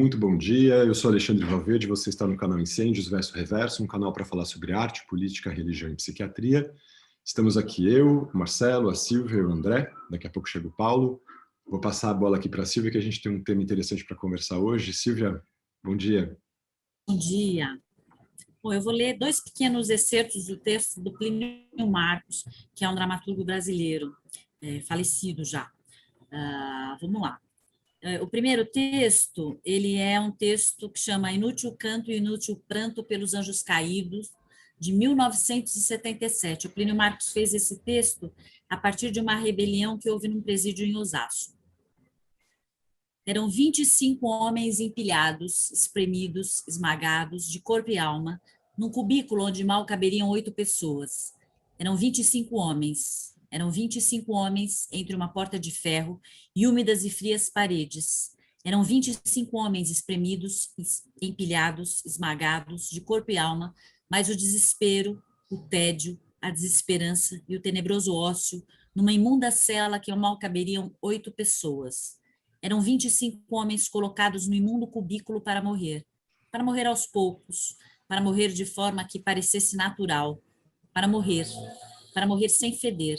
Muito bom dia, eu sou Alexandre Valverde, você está no canal Incêndios Verso Reverso, um canal para falar sobre arte, política, religião e psiquiatria. Estamos aqui eu, o Marcelo, a Silvia e o André, daqui a pouco chega o Paulo. Vou passar a bola aqui para a Silvia, que a gente tem um tema interessante para conversar hoje. Silvia, bom dia. Bom dia. Bom, eu vou ler dois pequenos excertos do texto do Plínio Marcos, que é um dramaturgo brasileiro, falecido já. Vamos lá. O primeiro texto, ele é um texto que chama Inútil Canto e Inútil Pranto pelos Anjos Caídos, de 1977. O Plínio Marcos fez esse texto a partir de uma rebelião que houve num presídio em Osasco. Eram 25 homens empilhados, espremidos, esmagados, de corpo e alma, num cubículo onde mal caberiam 8 pessoas. Eram 25 homens. Eram 25 homens entre uma porta de ferro e úmidas e frias paredes. Eram 25 homens espremidos, empilhados, esmagados, de corpo e alma, mas o desespero, o tédio, a desesperança e o tenebroso ócio, numa imunda cela que mal caberiam 8 pessoas. Eram 25 homens colocados no imundo cubículo para morrer aos poucos, para morrer de forma que parecesse natural, para morrer sem feder,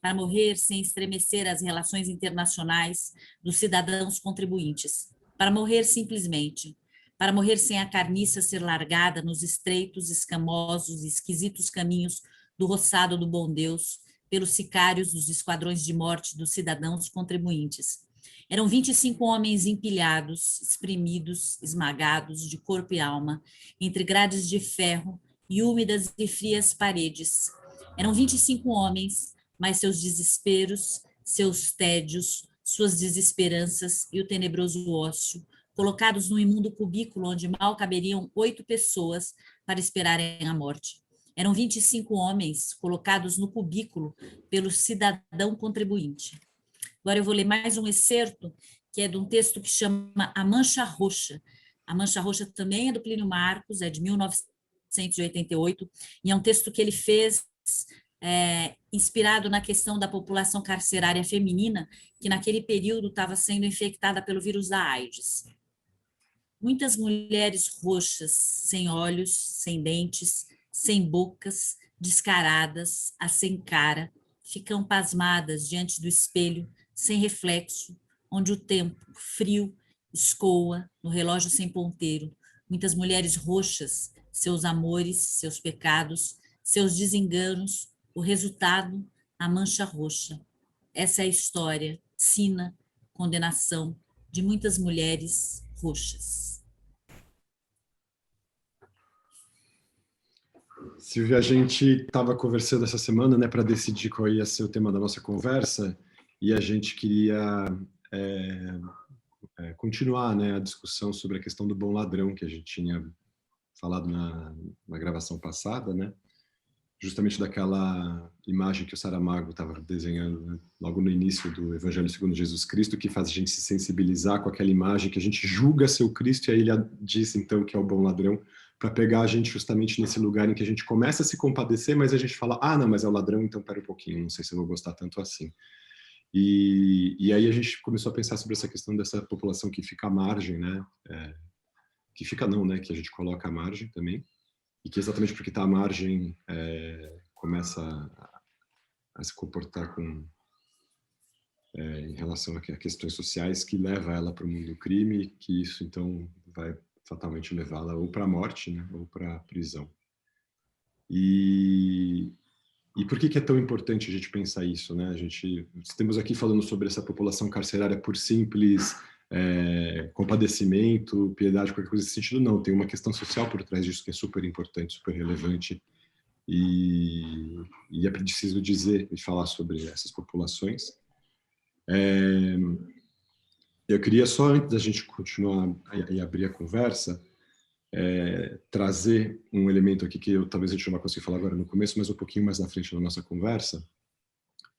para morrer sem estremecer as relações internacionais dos cidadãos contribuintes, para morrer simplesmente, para morrer sem a carniça ser largada nos estreitos, escamosos e esquisitos caminhos do roçado do bom Deus, pelos sicários dos esquadrões de morte dos cidadãos contribuintes. Eram 25 homens empilhados, espremidos, esmagados, de corpo e alma, entre grades de ferro e úmidas e frias paredes. Eram 25 homens, mas seus desesperos, seus tédios, suas desesperanças e o tenebroso ócio, colocados no imundo cubículo onde mal caberiam 8 pessoas para esperarem a morte. Eram 25 homens colocados no cubículo pelo cidadão contribuinte. Agora eu vou ler mais um excerto, que é de um texto que chama A Mancha Roxa. A Mancha Roxa também é do Plínio Marcos, é de 1988, e é um texto que ele fez inspirado na questão da população carcerária feminina, que naquele período estava sendo infectada pelo vírus da AIDS. Muitas mulheres roxas, sem olhos, sem dentes, sem bocas, descaradas, sem cara, ficam pasmadas diante do espelho, sem reflexo, onde o tempo, frio, escoa no relógio sem ponteiro. Muitas mulheres roxas, seus amores, seus pecados, seus desenganos, o resultado, a mancha roxa. Essa é a história, sina, condenação de muitas mulheres roxas. Silvia, a gente estava conversando essa semana, né, para decidir qual ia ser o tema da nossa conversa, e a gente queria continuar, né, a discussão sobre a questão do bom ladrão que a gente tinha falado na gravação passada, né? Justamente daquela imagem que o Saramago estava desenhando, né, logo no início do Evangelho segundo Jesus Cristo, que faz a gente se sensibilizar com aquela imagem que a gente julga ser o Cristo, e aí ele diz então que é o bom ladrão, para pegar a gente justamente nesse lugar em que a gente começa a se compadecer, mas a gente fala, não, mas é o ladrão, então pera um pouquinho, não sei se eu vou gostar tanto assim. E aí a gente começou a pensar sobre essa questão dessa população que fica à margem, né? Que fica não, né? Que a gente coloca à margem também, e que exatamente porque está à margem começa a se comportar em relação a questões sociais que leva ela para o mundo do crime, que isso então vai fatalmente levá-la ou para a morte, né, ou para a prisão. E por que é tão importante a gente pensar isso, né? Estamos aqui falando sobre essa população carcerária por simples compadecimento, piedade, qualquer coisa nesse sentido, não. Tem uma questão social por trás disso que é super importante, super relevante, e é preciso dizer e falar sobre essas populações. Eu queria só, antes da gente continuar e abrir a conversa, trazer um elemento aqui que talvez a gente não vai conseguir falar agora no começo, mas um pouquinho mais na frente da nossa conversa,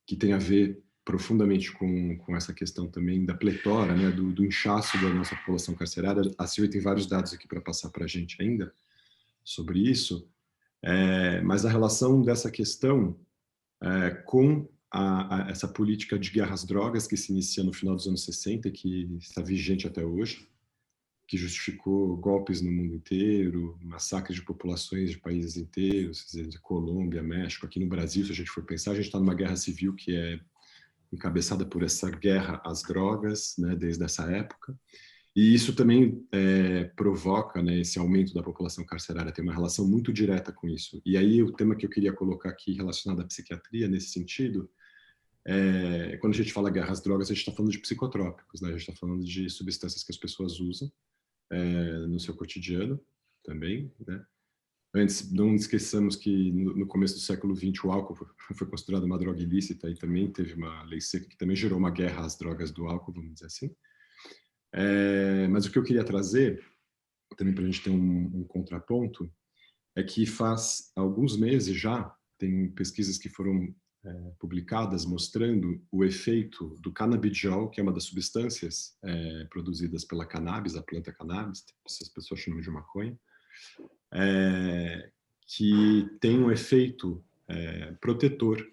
que tem a ver profundamente com essa questão também da pletora, né, do inchaço da nossa população carcerária. A Silvia tem vários dados aqui para passar para a gente ainda sobre isso, mas a relação dessa questão com essa política de guerra às drogas que se inicia no final dos anos 60 e que está vigente até hoje, que justificou golpes no mundo inteiro, massacres de populações de países inteiros, de Colômbia, México, aqui no Brasil, se a gente for pensar, a gente está numa guerra civil que é encabeçada por essa guerra às drogas, né, desde essa época. E isso também provoca, né, esse aumento da população carcerária, tem uma relação muito direta com isso. E aí o tema que eu queria colocar aqui relacionado à psiquiatria, nesse sentido, quando a gente fala guerra às drogas, a gente está falando de psicotrópicos, né? A gente está falando de substâncias que as pessoas usam no seu cotidiano também, né? Antes, não esqueçamos que no começo do século XX o álcool foi considerado uma droga ilícita e também teve uma lei seca que também gerou uma guerra às drogas do álcool, vamos dizer assim. Mas o que eu queria trazer, também para a gente ter um contraponto, é que faz alguns meses já, tem pesquisas que foram publicadas mostrando o efeito do canabidiol, que é uma das substâncias produzidas pela cannabis, a planta cannabis, as pessoas chamam de maconha, que tem um efeito protetor,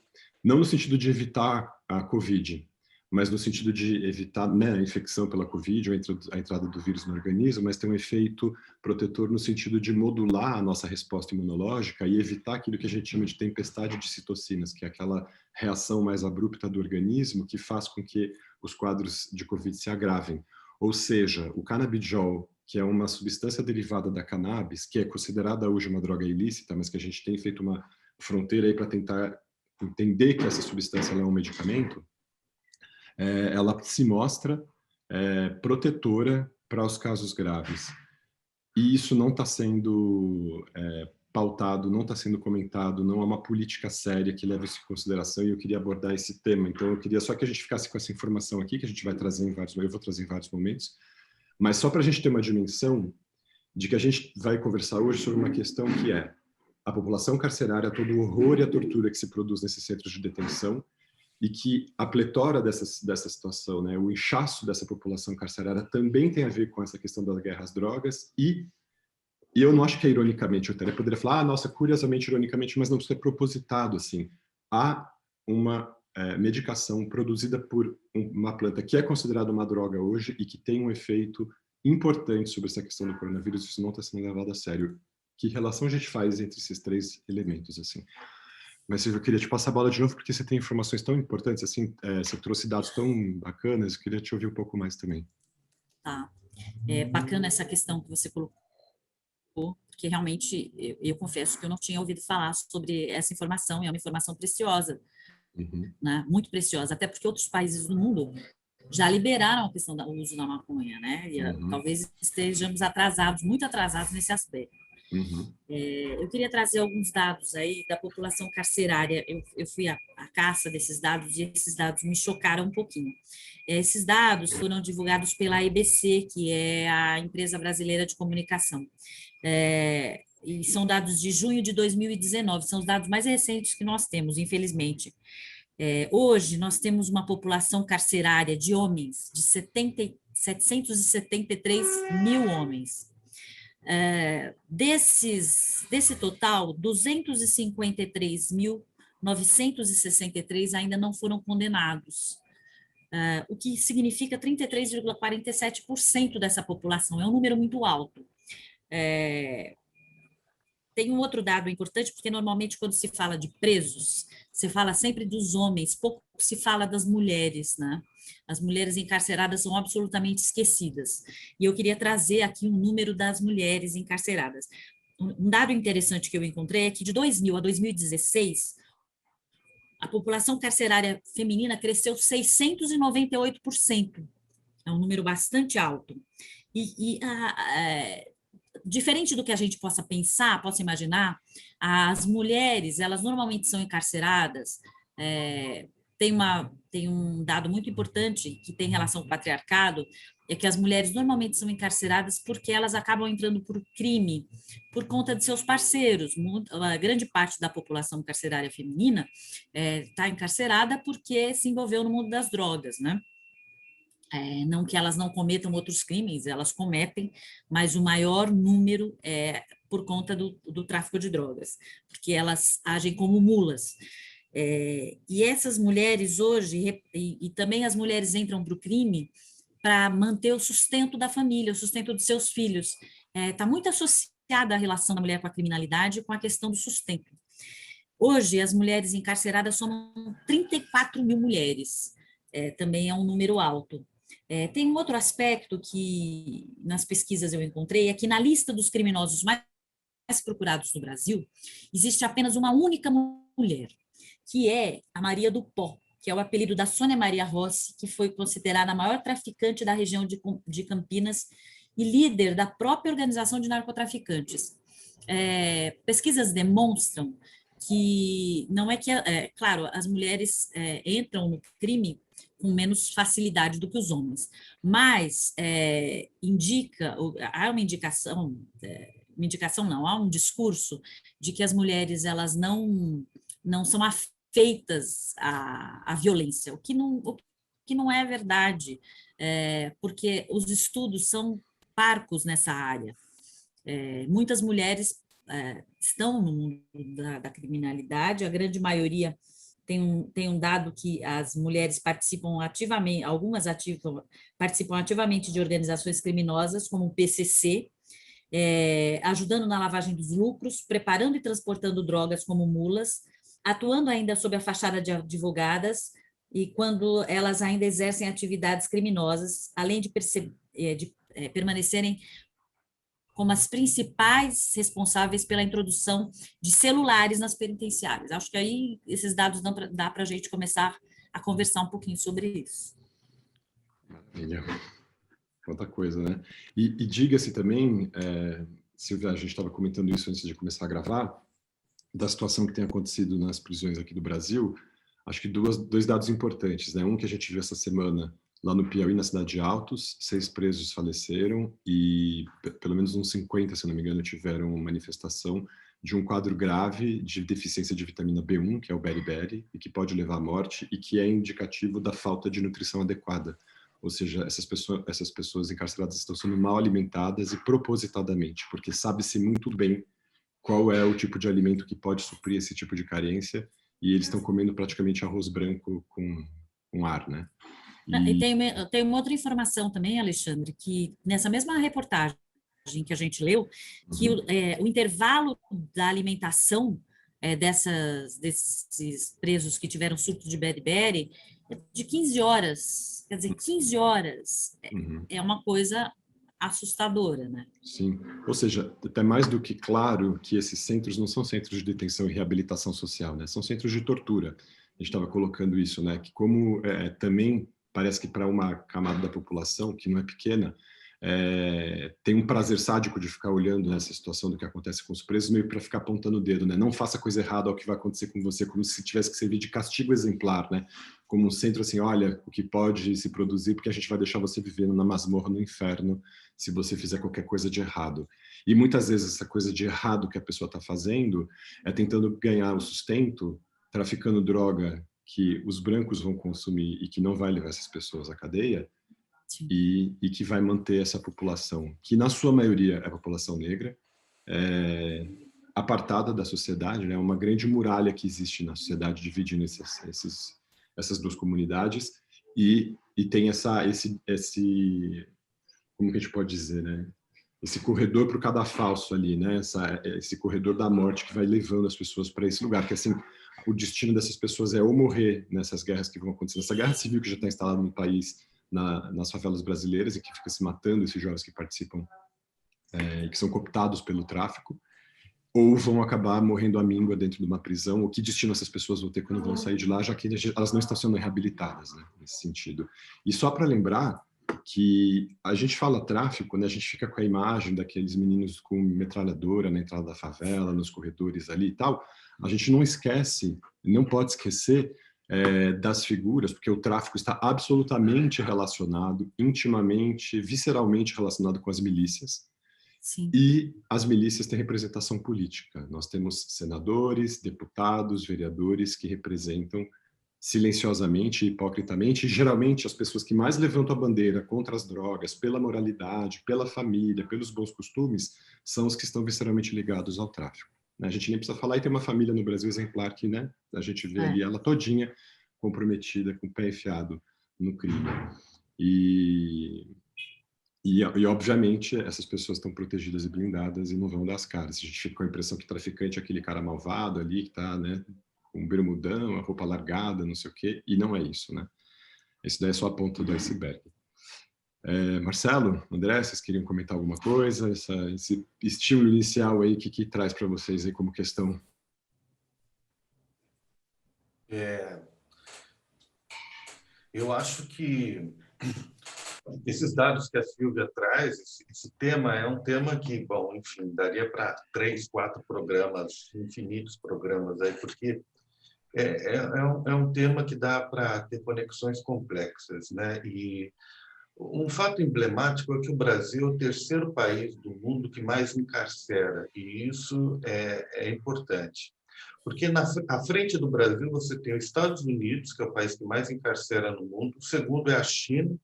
não no sentido de evitar a Covid, mas no sentido de evitar, né, a infecção pela Covid ou a entrada do vírus no organismo, mas tem um efeito protetor no sentido de modular a nossa resposta imunológica e evitar aquilo que a gente chama de tempestade de citocinas, que é aquela reação mais abrupta do organismo que faz com que os quadros de Covid se agravem. Ou seja, o canabidiol, que é uma substância derivada da cannabis, que é considerada hoje uma droga ilícita, mas que a gente tem feito uma fronteira aí para tentar entender que essa substância é um medicamento, ela se mostra protetora para os casos graves. E isso não está sendo pautado, não está sendo comentado, não é uma política séria que leva isso em consideração, e eu queria abordar esse tema. Então, eu queria só que a gente ficasse com essa informação aqui, que a gente vai trazer eu vou trazer em vários momentos, mas só para a gente ter uma dimensão de que a gente vai conversar hoje sobre uma questão que é a população carcerária, todo o horror e a tortura que se produz nesses centros de detenção, e que a pletora dessa situação, né, o inchaço dessa população carcerária também tem a ver com essa questão da guerra às drogas, e eu não acho que é ironicamente, eu até poderia falar, nossa, curiosamente, ironicamente, mas não precisa ser propositado, assim. Há uma medicação produzida por uma planta que é considerada uma droga hoje e que tem um efeito importante sobre essa questão do coronavírus, isso não está sendo levado a sério. Que relação a gente faz entre esses três elementos, assim? Mas eu queria te passar a bola de novo, porque você tem informações tão importantes, assim, você trouxe dados tão bacanas, eu queria te ouvir um pouco mais também. Tá. É bacana essa questão que você colocou, porque realmente eu confesso que eu não tinha ouvido falar sobre essa informação, e é uma informação preciosa, né? Muito preciosa, até porque outros países do mundo já liberaram a questão do uso da maconha, né? E talvez estejamos atrasados, muito atrasados nesse aspecto. Eu queria trazer alguns dados aí da população carcerária. Eu fui à caça desses dados e esses dados me chocaram um pouquinho. Esses dados foram divulgados pela EBC, que é a empresa brasileira de comunicação. E são dados de junho de 2019, são os dados mais recentes que nós temos, infelizmente. Hoje, nós temos uma população carcerária de homens de 773 mil homens. Desse total, 253.963 ainda não foram condenados, o que significa 33,47% dessa população, é um número muito alto. Tem um outro dado importante, porque normalmente quando se fala de presos, se fala sempre dos homens, pouco se fala das mulheres, né? As mulheres encarceradas são absolutamente esquecidas. E eu queria trazer aqui um número das mulheres encarceradas. Um dado interessante que eu encontrei é que de 2000 a 2016, a população carcerária feminina cresceu 698%. É um número bastante alto. Diferente do que a gente possa pensar, possa imaginar, as mulheres, elas normalmente são encarceradas, tem um dado muito importante que tem relação com o patriarcado, é que as mulheres normalmente são encarceradas porque elas acabam entrando por crime, por conta de seus parceiros. A grande parte da população carcerária feminina está encarcerada porque se envolveu no mundo das drogas, né? Não que elas não cometam outros crimes, elas cometem, mas o maior número é por conta do tráfico de drogas, porque elas agem como mulas. E essas mulheres hoje, e também as mulheres entram para o crime para manter o sustento da família, o sustento dos seus filhos. Está muito associada a relação da mulher com a criminalidade com a questão do sustento. Hoje, as mulheres encarceradas somam 34 mil mulheres, também é um número alto. Tem um outro aspecto que nas pesquisas eu encontrei, é que na lista dos criminosos mais procurados no Brasil, existe apenas uma única mulher, que é a Maria do Pó, que é o apelido da Sônia Maria Rossi, que foi considerada a maior traficante da região de Campinas e líder da própria organização de narcotraficantes. Pesquisas demonstram que não é que, claro, as mulheres entram no crime com menos facilidade do que os homens, mas há uma indicação não, há um discurso de que as mulheres elas não são afeitas à violência, o que não é verdade, porque os estudos são parcos nessa área. Muitas mulheres estão no mundo da criminalidade, a grande maioria tem um dado que as mulheres participam ativamente, participam ativamente de organizações criminosas, como o PCC, ajudando na lavagem dos lucros, preparando e transportando drogas como mulas, atuando ainda sob a fachada de advogadas e quando elas ainda exercem atividades criminosas, além de permanecerem como as principais responsáveis pela introdução de celulares nas penitenciárias. Acho que aí esses dados dá para a gente começar a conversar um pouquinho sobre isso. Maravilha. Quanta coisa, né? E diga-se também, Silvia, a gente estava comentando isso antes de começar a gravar, da situação que tem acontecido nas prisões aqui do Brasil, acho que dois dados importantes, né? Um que a gente viu essa semana lá no Piauí, na cidade de Altos, 6 presos faleceram e pelo menos uns 50, se não me engano, tiveram manifestação de um quadro grave de deficiência de vitamina B1, que é o beriberi, e que pode levar à morte e que é indicativo da falta de nutrição adequada. Ou seja, essas pessoas encarceradas estão sendo mal alimentadas e propositadamente, porque sabe-se muito bem qual é o tipo de alimento que pode suprir esse tipo de carência, e eles estão comendo praticamente arroz branco com ar, né? E tem uma outra informação também, Alexandre, que nessa mesma reportagem que a gente leu, que o intervalo da alimentação desses presos que tiveram surto de beriberi é de 15 horas. Quer dizer, 15 horas é uma coisa assustadora, né? Sim, ou seja, até mais do que claro que esses centros não são centros de detenção e reabilitação social, né? São centros de tortura. A gente estava colocando isso, né? Que como também parece que para uma camada da população que não é pequena, tem um prazer sádico de ficar olhando nessa situação do que acontece com os presos, meio para ficar apontando o dedo, né? Não faça coisa errada ao que vai acontecer com você, como se tivesse que servir de castigo exemplar, né? Como um centro assim, olha, o que pode se produzir, porque a gente vai deixar você vivendo na masmorra, no inferno, se você fizer qualquer coisa de errado. E muitas vezes essa coisa de errado que a pessoa está fazendo é tentando ganhar o sustento, traficando droga que os brancos vão consumir e que não vai levar essas pessoas à cadeia, e que vai manter essa população, que na sua maioria é a população negra, apartada da sociedade, né? Uma grande muralha que existe na sociedade dividindo essas duas comunidades, e tem esse como que a gente pode dizer, né? Esse corredor para o cadafalso ali, né? Esse corredor da morte que vai levando as pessoas para esse lugar, que assim, o destino dessas pessoas é ou morrer nessas guerras que vão acontecer, nessa guerra civil que já está instalada no país, nas favelas brasileiras, e que fica se matando esses jovens que participam, que são cooptados pelo tráfico, ou vão acabar morrendo à míngua dentro de uma prisão. O que destino essas pessoas vão ter quando vão sair de lá, já que elas não estão sendo reabilitadas, né, nesse sentido. E só para lembrar que a gente fala tráfico, né, a gente fica com a imagem daqueles meninos com metralhadora na entrada da favela, nos corredores ali e tal. A gente não esquece, não pode esquecer das figuras, porque o tráfico está absolutamente relacionado, intimamente, visceralmente relacionado com as milícias. Sim. E as milícias têm representação política. Nós temos senadores, deputados, vereadores que representam silenciosamente e hipocritamente, e geralmente as pessoas que mais levantam a bandeira contra as drogas, pela moralidade, pela família, pelos bons costumes, são os que estão visceralmente ligados ao tráfico. A gente nem precisa falar, e tem uma família no Brasil exemplar que, né, a gente vê ali ela todinha comprometida, com o pé enfiado no crime. E, obviamente, essas pessoas estão protegidas e blindadas e não vão dar as caras. A gente fica com a impressão que o traficante é aquele cara malvado ali, que está, né, com um bermudão, a roupa largada, não sei o quê, e não é isso, né? Isso daí é só a ponta do iceberg. Marcelo, André, vocês queriam comentar alguma coisa? Esse estímulo inicial aí, que traz para vocês aí como questão? Eu acho que esses dados que a Silvia traz, esse tema é um tema que, bom, enfim, daria para 3, 4 programas, infinitos programas aí, porque é um tema que dá para ter conexões complexas, né? E um fato emblemático é que o Brasil é o terceiro país do mundo que mais encarcera, e isso é importante. Porque à frente do Brasil você tem os Estados Unidos, que é o país que mais encarcera no mundo, o segundo é a China,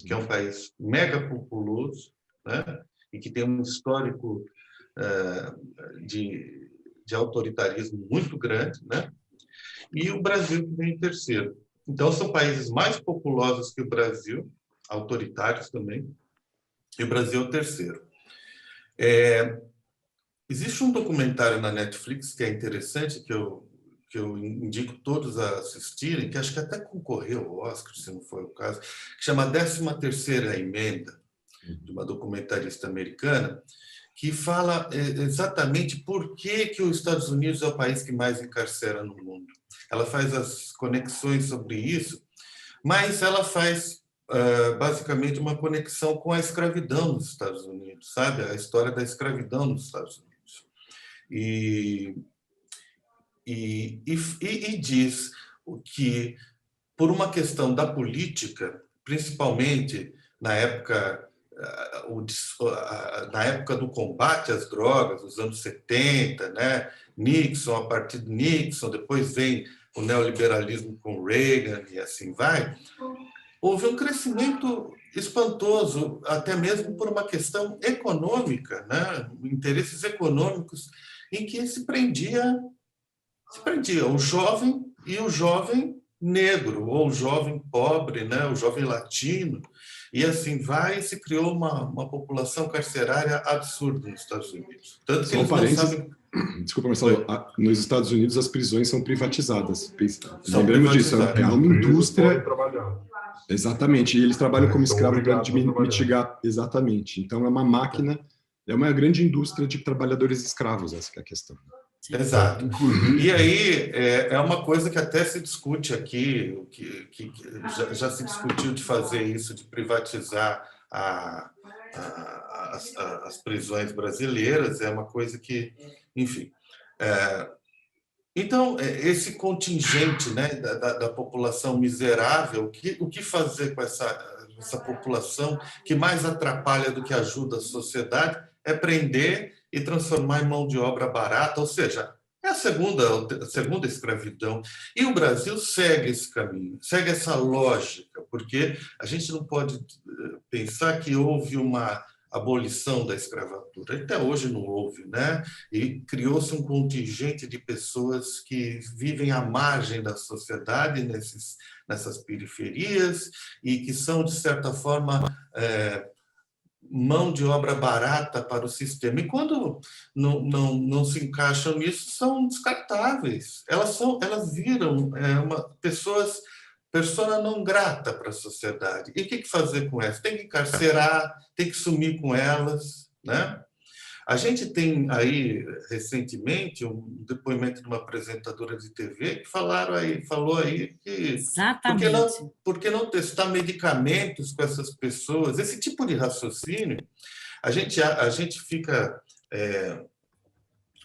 que é um país mega populoso, né? E que tem um histórico de autoritarismo muito grande, né? E o Brasil que vem em terceiro. Então, são países mais populosos que o Brasil, autoritários também, e o Brasil é o terceiro. Existe um documentário na Netflix que é interessante, que eu indico todos a assistirem, que acho que até concorreu ao Oscar, se não foi o caso, que chama 13ª Emenda, de uma documentarista americana, que fala exatamente por que os Estados Unidos é o país que mais encarcera no mundo. Ela faz as conexões sobre isso, mas ela faz basicamente uma conexão com a escravidão nos Estados Unidos, sabe? A história da escravidão nos Estados Unidos. E diz que, por uma questão da política, principalmente na época do combate às drogas, nos anos 70, né? Nixon, a partir de Nixon, depois vem o neoliberalismo com Reagan e assim vai, houve um crescimento espantoso, até mesmo por uma questão econômica, né? Interesses econômicos, em que se prendia o jovem e o jovem negro, ou o jovem pobre, né? O jovem latino, e assim vai, e se criou uma população carcerária absurda nos Estados Unidos. Tanto que eles não sabem... Desculpa, Marcelo. Nos Estados Unidos as prisões são privatizadas. São Lembremos disso, é uma indústria... trabalhar. Exatamente, e eles trabalham como escravos para obrigados a trabalhar. mitigar, exatamente. Então é uma máquina, é uma grande indústria de trabalhadores escravos, essa que é a questão. Exato. E aí é uma coisa que até se discute aqui, que já se discutiu de fazer isso, de privatizar as prisões brasileiras, é uma coisa que, enfim... Então, esse contingente, né, da população miserável, o que fazer com essa população que mais atrapalha do que ajuda a sociedade é prender e transformar em mão de obra barata, ou seja, é a segunda escravidão. E o Brasil segue esse caminho, segue essa lógica, porque a gente não pode pensar que houve uma abolição da escravatura. Até hoje não houve, né? E criou-se um contingente de pessoas que vivem à margem da sociedade, nessas periferias, e que são, de certa forma, mão de obra barata para o sistema. E quando não se encaixam nisso, são descartáveis. Elas viram pessoas persona não grata para a sociedade. E o que fazer com elas? Tem que encarcerar, tem que sumir com elas, né? A gente tem aí, recentemente, um depoimento de uma apresentadora de TV que falou aí que... Exatamente. Por que não testar medicamentos com essas pessoas? Esse tipo de raciocínio, a gente fica...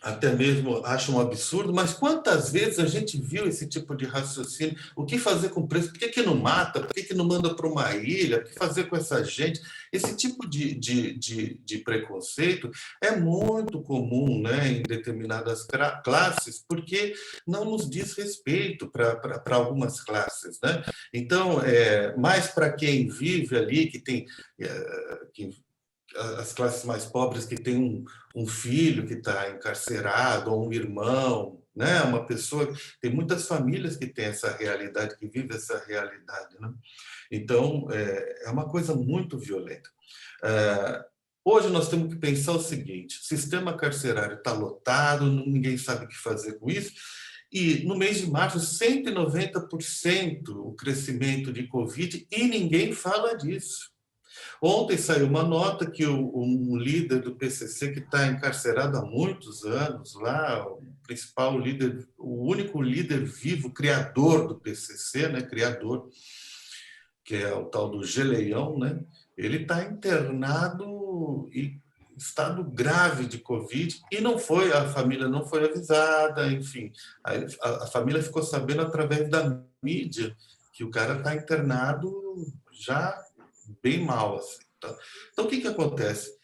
até mesmo acha um absurdo, mas quantas vezes a gente viu esse tipo de raciocínio? O que fazer com o preço? Por que não mata? Por que não manda para uma ilha? O que fazer com essa gente? Esse tipo de preconceito é muito comum, né, em determinadas classes, porque não nos diz respeito para algumas classes, né? Então, mais para quem vive ali, que tem... as classes mais pobres que têm um filho que está encarcerado, ou um irmão, né? Uma pessoa, tem muitas famílias que têm essa realidade, que vivem essa realidade, né? Então, é uma coisa muito violenta. Hoje nós temos que pensar o seguinte: o sistema carcerário está lotado, ninguém sabe o que fazer com isso, e no mês de março, 190% o crescimento de Covid, e ninguém fala disso. Ontem saiu uma nota que um líder do PCC, que está encarcerado há muitos anos lá, o principal líder, o único líder vivo, criador do PCC, né, criador, que é o tal do Geleião, né, ele está internado em estado grave de Covid, e não foi, a família não foi avisada, enfim, a família ficou sabendo através da mídia que o cara está internado já bem mal, assim. Então, o que acontece?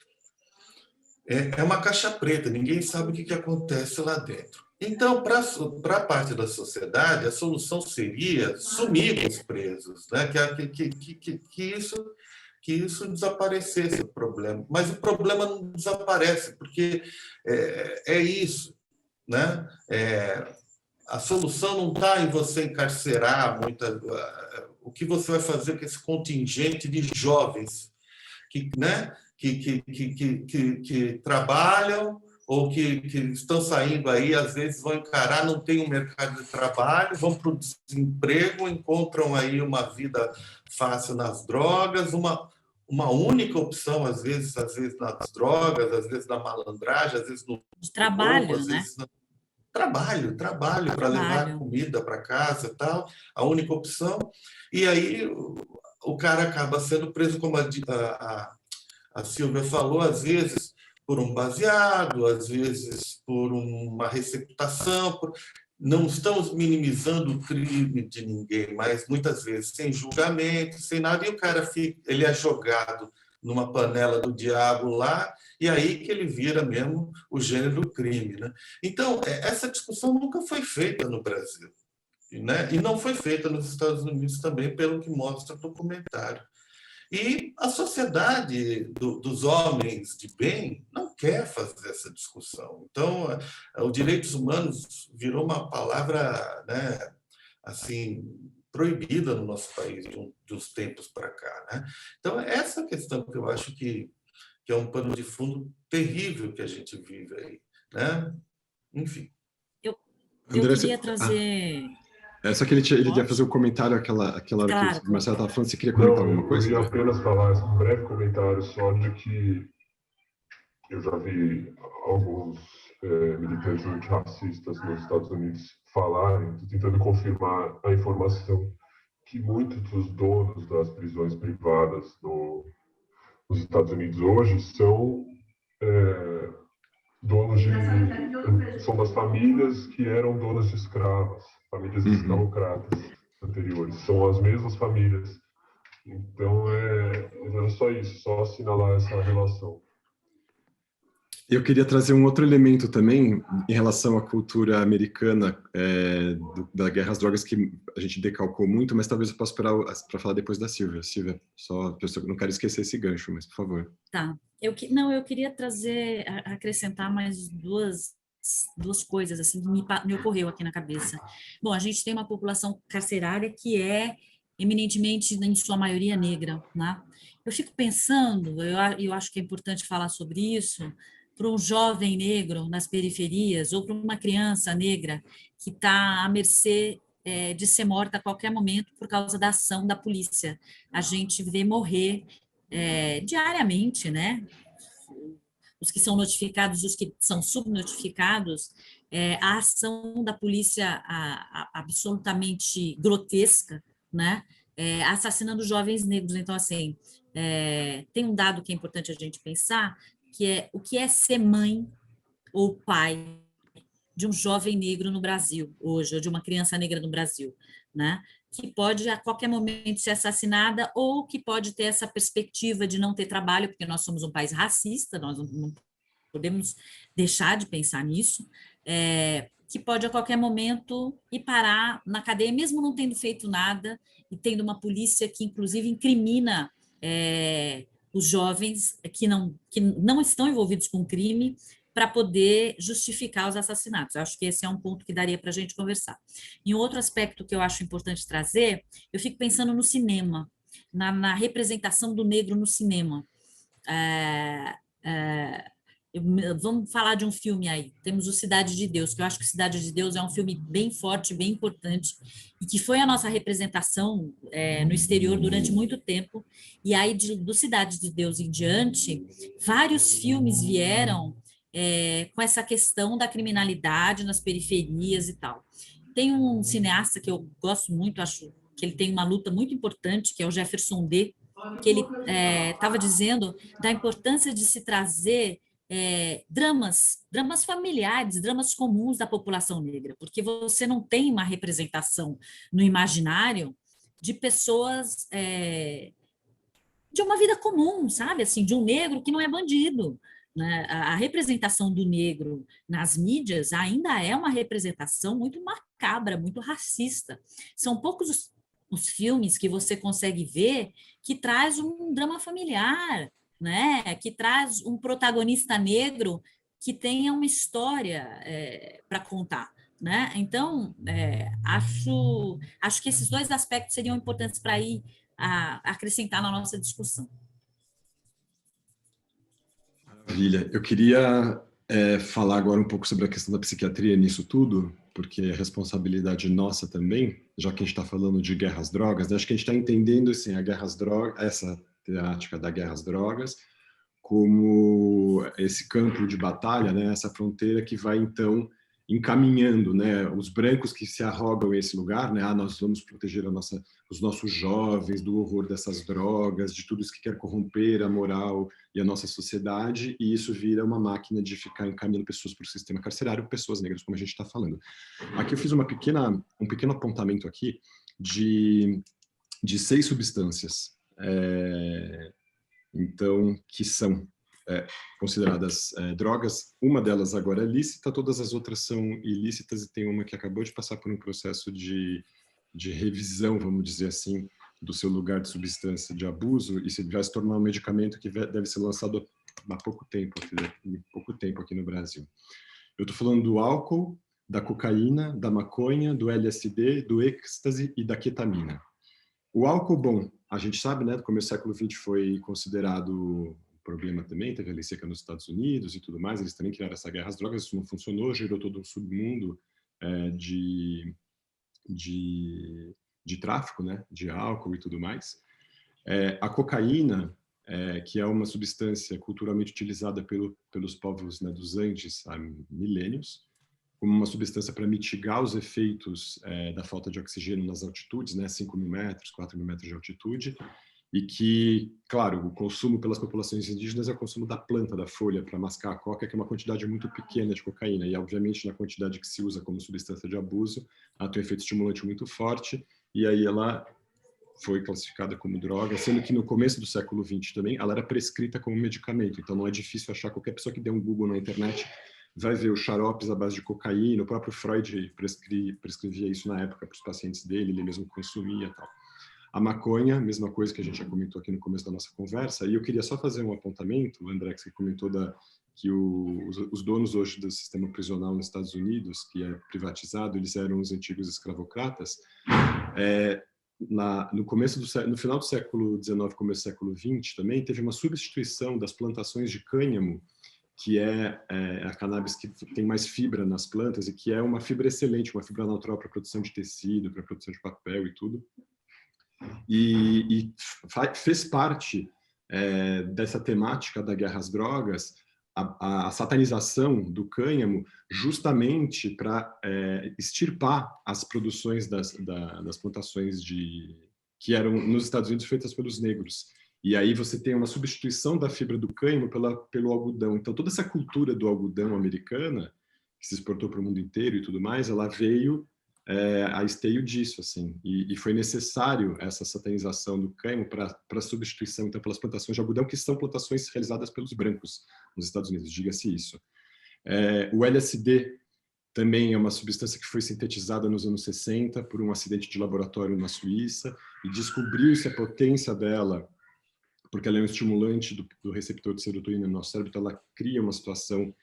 É uma caixa preta, ninguém sabe o que acontece lá dentro. Então, para a parte da sociedade, a solução seria sumir com os presos, né? Que isso desaparecesse o problema. Mas o problema não desaparece, porque é isso, né? A solução não está em você encarcerar o que você vai fazer com esse contingente de jovens que, né, que trabalham ou que estão saindo aí, às vezes vão encarar, não tem um mercado de trabalho, vão para o desemprego, encontram aí uma vida fácil nas drogas, uma única opção, às vezes nas drogas, às vezes na malandragem, às vezes no De trabalho, roubo, às né? vezes trabalho para levar comida para casa, tal, a única opção. E aí o cara acaba sendo preso, como a Silvia falou, às vezes por um baseado, às vezes por uma receptação. Não estamos minimizando o crime de ninguém, mas muitas vezes sem julgamento, sem nada, e o cara ele é jogado numa panela do diabo lá, e aí que ele vira mesmo o gênero do crime, né? Então, essa discussão nunca foi feita no Brasil, né? E não foi feita nos Estados Unidos também, pelo que mostra o documentário. E a sociedade dos homens de bem não quer fazer essa discussão. Então, os direitos humanos virou uma palavra, né, assim, proibida no nosso país de uns tempos para cá, né? Então, essa questão que eu acho que é um pano de fundo terrível que a gente vive aí, né? Enfim. Eu André, queria trazer... só que ele ia fazer um comentário aquela hora Claro, que o Marcelo estava falando. Você queria comentar Não, alguma coisa? eu ia apenas falar um breve comentário só de que eu já vi alguns militantes antirracistas nos Estados Unidos falarem, tentando confirmar a informação que muitos dos donos das prisões privadas nos Estados Unidos hoje são donos são das famílias que eram donas de escravas, famílias escravocratas anteriores, são as mesmas famílias. Então era só isso, só assinalar essa relação. Eu queria trazer um outro elemento também em relação à cultura americana da guerra às drogas, que a gente decalcou muito, mas talvez eu possa esperar para falar depois da Silvia. Silvia, só não quero esquecer esse gancho, mas por favor. Tá. Eu queria acrescentar mais duas coisas assim que me ocorreu aqui na cabeça. Bom, a gente tem uma população carcerária que é eminentemente, em sua maioria, negra, né? Eu fico pensando, eu acho que é importante falar sobre isso, para um jovem negro nas periferias ou para uma criança negra que está à mercê de ser morta a qualquer momento por causa da ação da polícia. A gente vê morrer diariamente, né? Os que são notificados, os que são subnotificados, a ação da polícia absolutamente grotesca, né? Assassinando jovens negros. Então, assim, tem um dado que é importante a gente pensar, que é o que é ser mãe ou pai de um jovem negro no Brasil hoje, ou de uma criança negra no Brasil, né? Que pode a qualquer momento ser assassinada ou que pode ter essa perspectiva de não ter trabalho, porque nós somos um país racista, nós não podemos deixar de pensar nisso, que pode a qualquer momento ir parar na cadeia, mesmo não tendo feito nada, e tendo uma polícia que, inclusive, incrimina os jovens que não estão envolvidos com crime, para poder justificar os assassinatos. Eu acho que esse é um ponto que daria para a gente conversar. E um outro aspecto que eu acho importante trazer, eu fico pensando no cinema, na representação do negro no cinema. Vamos falar de um filme aí. Temos o Cidade de Deus, que eu acho que Cidade de Deus é um filme bem forte, bem importante, e que foi a nossa representação no exterior durante muito tempo. E aí, do Cidade de Deus em diante, vários filmes vieram com essa questão da criminalidade nas periferias e tal. Tem um cineasta que eu gosto muito, acho que ele tem uma luta muito importante, que é o Jefferson D., que ele estava dizendo da importância de se trazer dramas familiares, dramas comuns da população negra, porque você não tem uma representação no imaginário de pessoas de uma vida comum, sabe? Assim, de um negro que não é bandido. Né? A representação do negro nas mídias ainda é uma representação muito macabra, muito racista. São poucos os filmes que você consegue ver que traz um drama familiar, né? Que traz um protagonista negro que tenha uma história para contar. Né? Então, acho que esses dois aspectos seriam importantes para ir acrescentar na nossa discussão. Maravilha. Eu queria falar agora um pouco sobre a questão da psiquiatria nisso tudo, porque é responsabilidade nossa também, já que a gente está falando de guerra às drogas, né? Acho que a gente está entendendo assim, essa temática da guerra às drogas como esse campo de batalha, né? Essa fronteira que vai, então, encaminhando, né, os brancos que se arrogam esse lugar, né, nós vamos proteger os nossos jovens do horror dessas drogas, de tudo isso que quer corromper a moral e a nossa sociedade, e isso vira uma máquina de ficar encaminhando pessoas para o sistema carcerário, pessoas negras, como a gente está falando. Aqui eu fiz um pequeno apontamento aqui de 6 substâncias, então, que são consideradas drogas. Uma delas agora é lícita, todas as outras são ilícitas, e tem uma que acabou de passar por um processo de revisão, vamos dizer assim, do seu lugar de substância de abuso, e vai se tornar um medicamento que deve ser lançado há pouco tempo aqui no Brasil. Eu estou falando do álcool, da cocaína, da maconha, do LSD, do êxtase e da ketamina. O álcool, bom, a gente sabe, né, do começo do século XX foi considerado problema também, teve a lei seca nos Estados Unidos e tudo mais, eles também criaram essa guerra às drogas, isso não funcionou, gerou todo um submundo de tráfico, né, de álcool e tudo mais. A cocaína, que é uma substância culturalmente utilizada pelos povos, né, dos Andes há milênios, como uma substância para mitigar os efeitos da falta de oxigênio nas altitudes, né, 5.000 metros, 4.000 metros de altitude, e que, claro, o consumo pelas populações indígenas é o consumo da planta, da folha, para mascar a coca, que é uma quantidade muito pequena de cocaína, e obviamente na quantidade que se usa como substância de abuso, ela tem um efeito estimulante muito forte, e aí ela foi classificada como droga, sendo que no começo do século XX também ela era prescrita como medicamento, então não é difícil achar, qualquer pessoa que der um Google na internet vai ver os xaropes à base de cocaína, o próprio Freud prescrevia isso na época para os pacientes dele, ele mesmo consumia e tal. A maconha, mesma coisa que a gente já comentou aqui no começo da nossa conversa, e eu queria só fazer um apontamento, o André, que você comentou que os donos hoje do sistema prisional nos Estados Unidos, que é privatizado, eles eram os antigos escravocratas. No final do século XIX, começo do século XX, também teve uma substituição das plantações de cânhamo, que é a cannabis que tem mais fibra nas plantas e que é uma fibra excelente, uma fibra natural para a produção de tecido, para a produção de papel e tudo. E fez parte dessa temática da guerra às drogas a satanização do cânhamo, justamente para extirpar as produções das plantações que eram nos Estados Unidos feitas pelos negros. E aí você tem uma substituição da fibra do cânhamo pelo algodão. Então toda essa cultura do algodão americana, que se exportou para o mundo inteiro e tudo mais, ela veio a esteio disso, assim, e foi necessário essa satanização do cânhamo para substituição, então, pelas plantações de algodão, que são plantações realizadas pelos brancos nos Estados Unidos, diga-se isso. O LSD também é uma substância que foi sintetizada nos anos 60 por um acidente de laboratório na Suíça, e descobriu-se a potência dela, porque ela é um estimulante do receptor de serotonina no nosso cérebro, então ela cria uma situação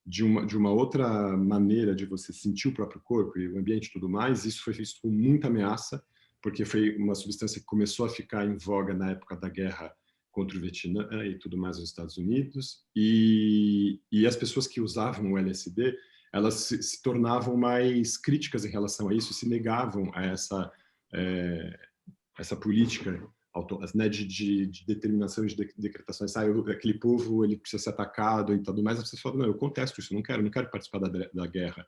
de uma outra maneira de você sentir o próprio corpo e o ambiente e tudo mais, isso foi visto com muita ameaça, porque foi uma substância que começou a ficar em voga na época da guerra contra o Vietnã e tudo mais nos Estados Unidos, e as pessoas que usavam o LSD, elas se tornavam mais críticas em relação a isso, se negavam a essa política, né, de determinação de decretações. Aquele povo ele precisa ser atacado e tudo mais. As pessoas falam, não, eu contesto isso, não quero participar da guerra.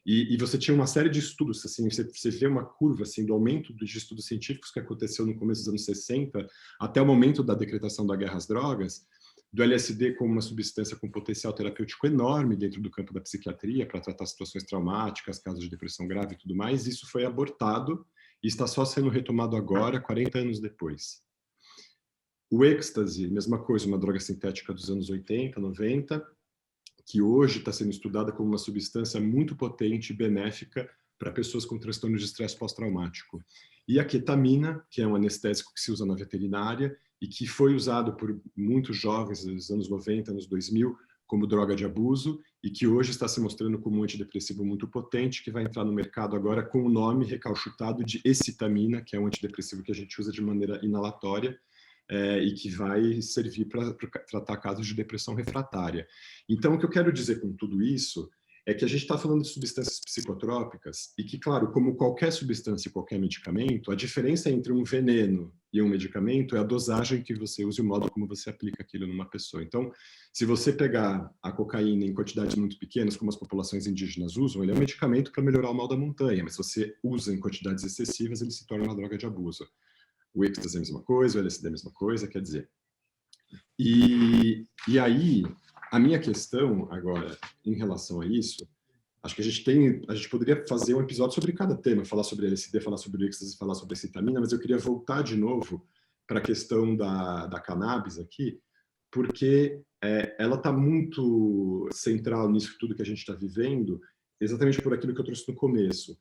E você tinha uma série de estudos, assim, você vê uma curva assim, do aumento de estudos científicos que aconteceu no começo dos anos 60 até o momento da decretação da guerra às drogas, do LSD como uma substância com potencial terapêutico enorme dentro do campo da psiquiatria para tratar situações traumáticas, casos de depressão grave e tudo mais. Isso foi abortado e está só sendo retomado agora, 40 anos depois. O êxtase, mesma coisa, uma droga sintética dos anos 80, 90, que hoje está sendo estudada como uma substância muito potente e benéfica para pessoas com transtorno de estresse pós-traumático. E a ketamina, que é um anestésico que se usa na veterinária e que foi usado por muitos jovens nos anos 90, anos 2000, como droga de abuso, e que hoje está se mostrando como um antidepressivo muito potente, que vai entrar no mercado agora com o nome recalchutado de escitamina, que é um antidepressivo que a gente usa de maneira inalatória, e que vai servir para tratar casos de depressão refratária. Então, o que eu quero dizer com tudo isso é que a gente está falando de substâncias psicotrópicas e que, claro, como qualquer substância e qualquer medicamento, a diferença entre um veneno e um medicamento é a dosagem que você usa e o modo como você aplica aquilo numa pessoa. Então, se você pegar a cocaína em quantidades muito pequenas, como as populações indígenas usam, ele é um medicamento para melhorar o mal da montanha, mas se você usa em quantidades excessivas, ele se torna uma droga de abuso. O êxtase é a mesma coisa, o LSD é a mesma coisa, quer dizer. E aí, a minha questão agora, em relação a isso, acho que a gente poderia fazer um episódio sobre cada tema, falar sobre LSD, falar sobre o êxtase, falar sobre a cetamina, mas eu queria voltar de novo para a questão da cannabis aqui, porque ela está muito central nisso tudo que a gente está vivendo, exatamente por aquilo que eu trouxe no começo.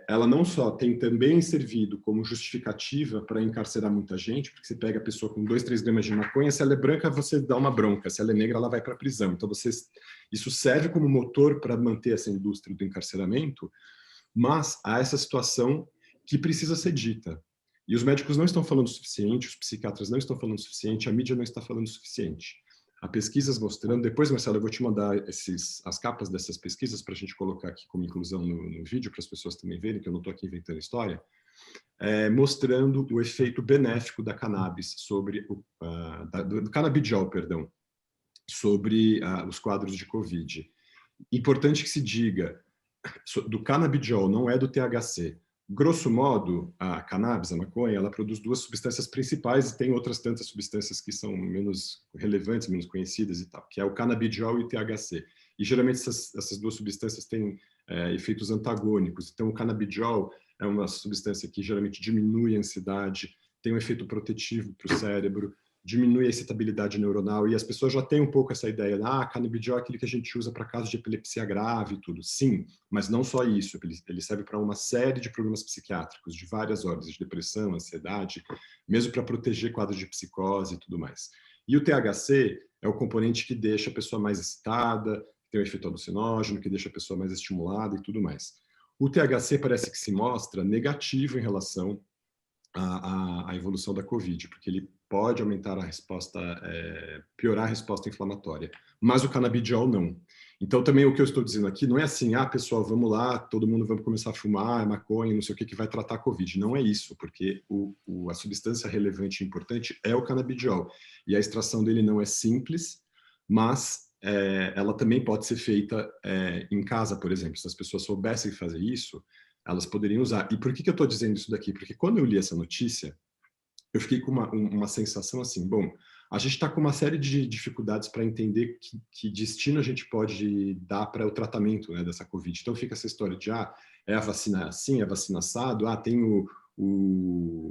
Ela não só tem também servido como justificativa para encarcerar muita gente, porque você pega a pessoa com 2, 3 gramas de maconha, se ela é branca, você dá uma bronca, se ela é negra, ela vai para a prisão. Então, isso serve como motor para manter essa indústria do encarceramento, mas há essa situação que precisa ser dita. E os médicos não estão falando o suficiente, os psiquiatras não estão falando o suficiente, a mídia não está falando o suficiente. Há pesquisas mostrando, depois, Marcelo, eu vou te mandar as capas dessas pesquisas para a gente colocar aqui como inclusão no vídeo, para as pessoas também verem, que eu não estou aqui inventando história, mostrando o efeito benéfico da cannabis do canabidiol, perdão, sobre os quadros de Covid. Importante que se diga, do canabidiol, não é do THC. Grosso modo, a cannabis, a maconha, ela produz 2 substâncias principais e tem outras tantas substâncias que são menos relevantes, menos conhecidas e tal, que é o canabidiol e o THC. E geralmente essas 2 substâncias têm efeitos antagônicos. Então, o canabidiol é uma substância que geralmente diminui a ansiedade, tem um efeito protetivo para o cérebro, diminui a excitabilidade neuronal, e as pessoas já têm um pouco essa ideia, canabidiol é aquele que a gente usa para casos de epilepsia grave e tudo. Sim, mas não só isso, ele serve para uma série de problemas psiquiátricos, de várias ordens, de depressão, ansiedade, mesmo para proteger quadros de psicose e tudo mais. E o THC é o componente que deixa a pessoa mais excitada, tem um efeito alucinógeno, que deixa a pessoa mais estimulada e tudo mais. O THC parece que se mostra negativo em relação à evolução da Covid, porque ele pode aumentar a resposta, piorar a resposta inflamatória, mas o canabidiol não. Então, também o que eu estou dizendo aqui não é assim, pessoal, vamos lá, todo mundo vamos começar a fumar, maconha, não sei o que vai tratar a Covid. Não é isso, porque a substância relevante e importante é o canabidiol. E a extração dele não é simples, mas ela também pode ser feita em casa, por exemplo. Se as pessoas soubessem fazer isso, elas poderiam usar. E por que eu estou dizendo isso daqui? Porque quando eu li essa notícia, eu fiquei com uma sensação assim, bom, a gente está com uma série de dificuldades para entender que destino a gente pode dar para o tratamento, né, dessa Covid. Então fica essa história de, é a vacina assim, é a vacina assado, tem o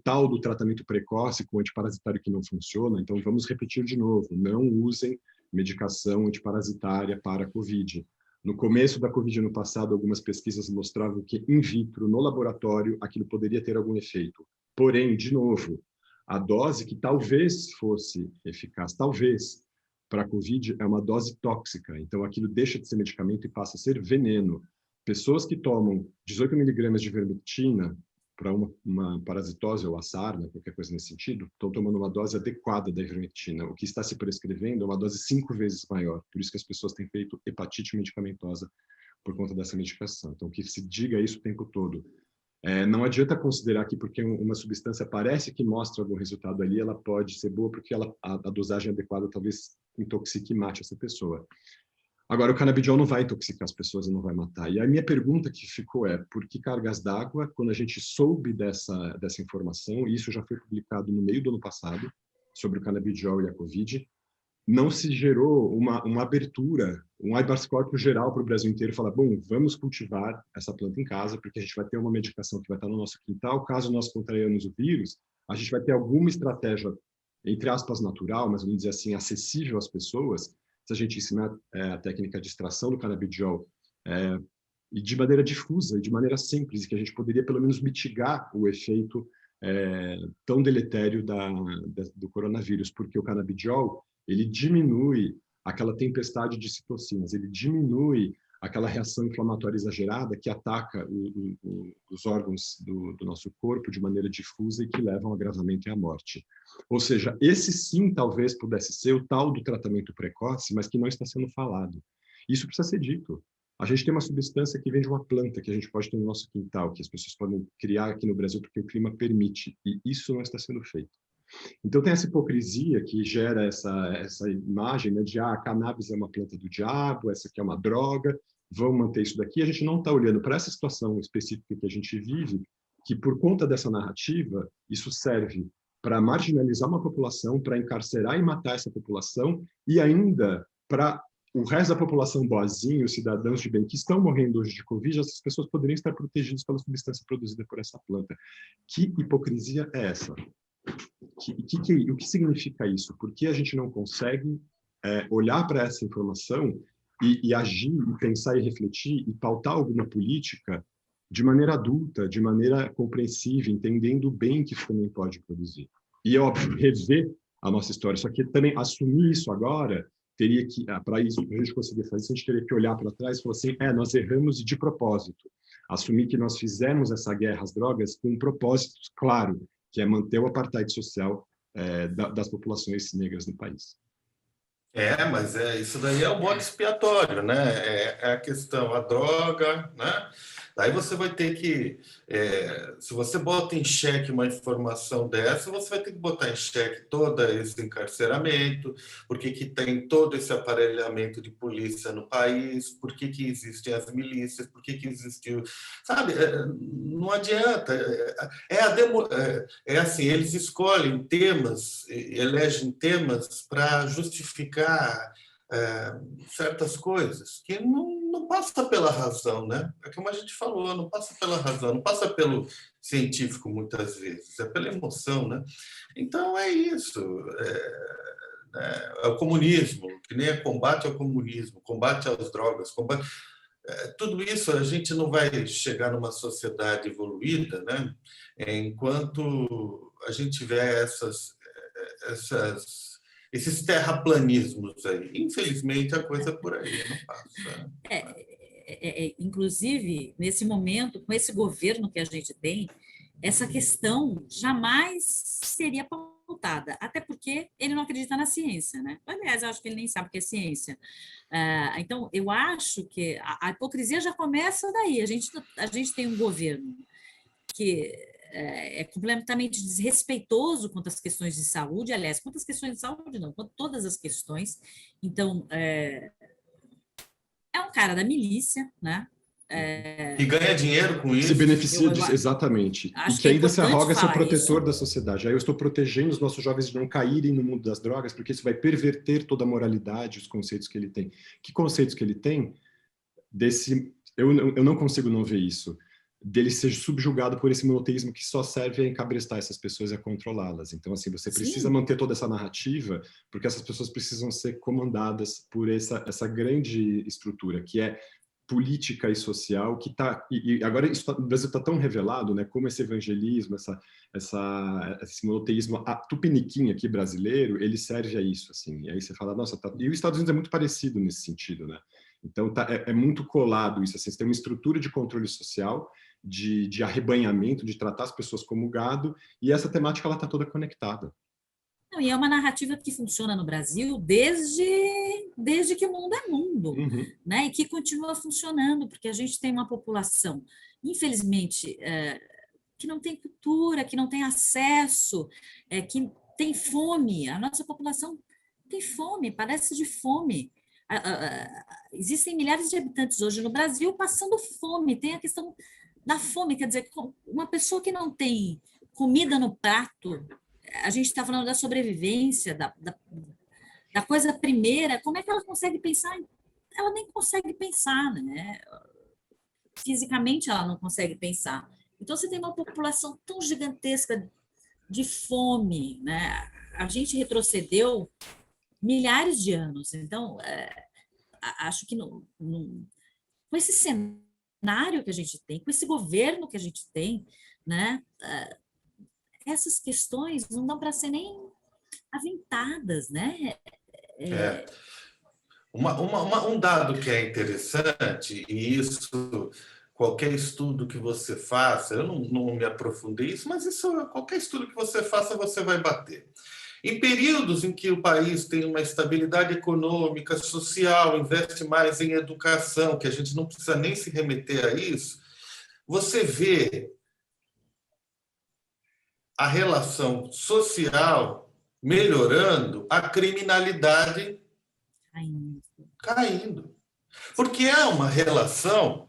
tal do tratamento precoce com antiparasitário que não funciona, então vamos repetir de novo, não usem medicação antiparasitária para a Covid. No começo da Covid ano passado, algumas pesquisas mostravam que in vitro, no laboratório, aquilo poderia ter algum efeito. Porém, de novo, a dose que talvez fosse eficaz, talvez, para a Covid é uma dose tóxica. Então, aquilo deixa de ser medicamento e passa a ser veneno. Pessoas que tomam 18 miligramas de vermectina para uma parasitose ou a sarna, qualquer coisa nesse sentido, estão tomando uma dose adequada da ivermectina. O que está se prescrevendo é uma dose 5 vezes maior. Por isso que as pessoas têm feito hepatite medicamentosa por conta dessa medicação. Então, que se diga isso o tempo todo. Não adianta considerar que porque uma substância parece que mostra algum resultado ali, ela pode ser boa porque a dosagem adequada talvez intoxique e mate essa pessoa. Agora, o canabidiol não vai intoxicar as pessoas e não vai matar. E a minha pergunta que ficou é, por que cargas d'água, quando a gente soube dessa informação, e isso já foi publicado no meio do ano passado, sobre o canabidiol e a Covid, não se gerou uma abertura, um habeas corpus geral para o Brasil inteiro, falar, bom, vamos cultivar essa planta em casa, porque a gente vai ter uma medicação que vai estar no nosso quintal, caso nós contraiamos o vírus, a gente vai ter alguma estratégia, entre aspas, natural, mas vamos dizer assim, acessível às pessoas, se a gente ensinar a técnica de extração do canabidiol e de maneira difusa, e de maneira simples, que a gente poderia pelo menos mitigar o efeito tão deletério do coronavírus, porque o canabidiol, ele diminui aquela tempestade de citocinas, ele diminui aquela reação inflamatória exagerada que ataca os órgãos do nosso corpo de maneira difusa e que levam ao agravamento e à morte. Ou seja, esse sim talvez pudesse ser o tal do tratamento precoce, mas que não está sendo falado. Isso precisa ser dito. A gente tem uma substância que vem de uma planta que a gente pode ter no nosso quintal, que as pessoas podem criar aqui no Brasil porque o clima permite, e isso não está sendo feito. Então tem essa hipocrisia que gera essa imagem, né, de a cannabis é uma planta do diabo, essa aqui é uma droga, vamos manter isso daqui. A gente não está olhando para essa situação específica que a gente vive, que por conta dessa narrativa, isso serve para marginalizar uma população, para encarcerar e matar essa população, e ainda para o resto da população boazinha, os cidadãos de bem que estão morrendo hoje de Covid, essas pessoas poderiam estar protegidas pela substância produzida por essa planta. Que hipocrisia é essa? O que significa isso? Por que a gente não consegue olhar para essa informação e agir, e pensar e refletir e pautar alguma política de maneira adulta, de maneira compreensível, entendendo bem que isso também pode produzir? E, é óbvio, rever a nossa história. Só que também assumir isso agora, teria que, para isso, para a gente conseguir fazer isso, a gente teria que olhar para trás e falar assim, nós erramos de propósito. Assumir que nós fizemos essa guerra às drogas com um propósito claro, que é manter o apartheid social das populações negras no país. Mas isso daí é o bode expiatório, né? É a questão, a droga, né? Daí você vai ter que, se você bota em xeque uma informação dessa, você vai ter que botar em xeque todo esse encarceramento, por que tem todo esse aparelhamento de polícia no país, por que existem as milícias, por que existiu... Sabe, não adianta. Assim, eles escolhem temas, elegem temas para justificar certas coisas que não passa pela razão, né? É como a gente falou, não passa pela razão, não passa pelo científico muitas vezes, é pela emoção, né? Então é isso, é o comunismo, que nem é combate ao comunismo, combate às drogas, tudo isso a gente não vai chegar numa sociedade evoluída, né? Enquanto a gente tiver esses terraplanismos aí. Infelizmente, a coisa por aí não passa. Inclusive, nesse momento, com esse governo que a gente tem, essa questão jamais seria pautada, até porque ele não acredita na ciência, né? Aliás, eu acho que ele nem sabe o que é ciência. Então, eu acho que a hipocrisia já começa daí. A gente tem um governo que é completamente desrespeitoso quanto às questões de saúde, aliás, quanto às questões de saúde não, quanto todas as questões. Então, é um cara da milícia, né? E ganha dinheiro com isso. Se beneficia disso, exatamente. E que ainda se arroga ser protetor da sociedade. Aí eu estou protegendo os nossos jovens de não caírem no mundo das drogas, porque isso vai perverter toda a moralidade, os conceitos que ele tem. Que conceitos que ele tem? Eu não consigo não ver isso. Dele ser subjugado por esse monoteísmo que só serve a encabrestar essas pessoas e a controlá-las. Então, assim, você precisa manter toda essa narrativa, porque essas pessoas precisam ser comandadas por essa grande estrutura, que é política e social que está... E agora isso no Brasil está tão revelado, né, como esse evangelismo, esse monoteísmo tupiniquim aqui brasileiro, ele serve a isso, assim. E aí você fala, nossa, e os Estados Unidos é muito parecido nesse sentido, né? Então é muito colado isso, assim, você tem uma estrutura de controle social, de arrebanhamento, de tratar as pessoas como gado, e essa temática ela está toda conectada. Não, e é uma narrativa que funciona no Brasil desde que o mundo é mundo, né? E que continua funcionando, porque a gente tem uma população, infelizmente, que não tem cultura, que não tem acesso, que tem fome. A nossa população tem fome, padece de fome. Existem milhares de habitantes hoje no Brasil passando fome. Tem a questão da fome, quer dizer, uma pessoa que não tem comida no prato, a gente está falando da sobrevivência, da coisa primeira, como é que ela consegue pensar? Ela nem consegue pensar, né? Fisicamente ela não consegue pensar. Então você tem uma população tão gigantesca de fome, né? A gente retrocedeu milhares de anos. Então, acho que com esse cenário que a gente tem, com esse governo que a gente tem, né? Essas questões não dão para ser nem aventadas, né? Um dado que é interessante, e isso, qualquer estudo que você faça, eu não me aprofundei isso, mas isso, qualquer estudo que você faça, você vai bater. Em períodos em que o país tem uma estabilidade econômica, social, investe mais em educação, que a gente não precisa nem se remeter a isso, você vê a relação social melhorando, a criminalidade caindo. Porque é uma relação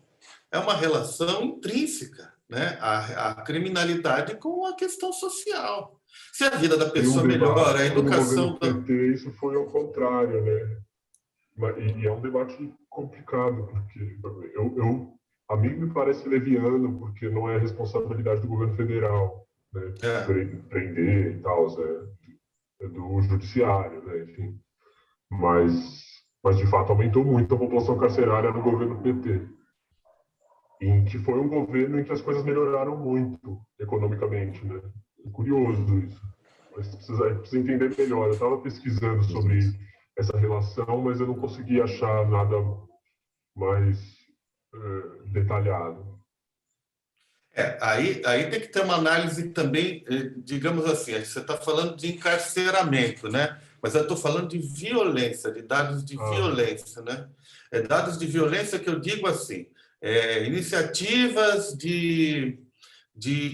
intrínseca, né? A criminalidade com a questão social. Se a vida da pessoa melhora, a educação... No governo PT, isso foi ao contrário, né? E é um debate complicado, porque a mim me parece leviano, porque não é responsabilidade do governo federal, né? Prender e tal, é do judiciário, né? Enfim. Mas, de fato, aumentou muito a população carcerária no governo PT. Em que foi um governo em que as coisas melhoraram muito economicamente, né? É curioso isso. Mas precisa entender melhor. Eu estava pesquisando sobre essa relação, mas eu não consegui achar nada mais detalhado. Aí tem que ter uma análise também, digamos assim, você está falando de encarceramento, né? Mas eu estou falando de violência, de dados de violência, né? Dados de violência que eu digo assim, iniciativas de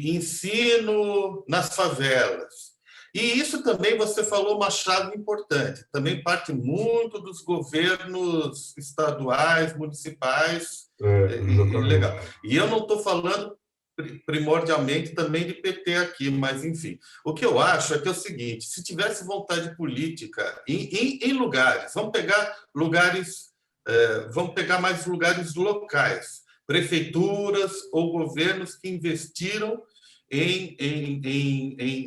ensino nas favelas. E isso também, você falou uma chave importante, também parte muito dos governos estaduais, municipais, legal. E eu não estou falando primordialmente também de PT aqui, mas enfim. O que eu acho é que é o seguinte, se tivesse vontade política em lugares, vamos pegar mais lugares locais, prefeituras ou governos que investiram em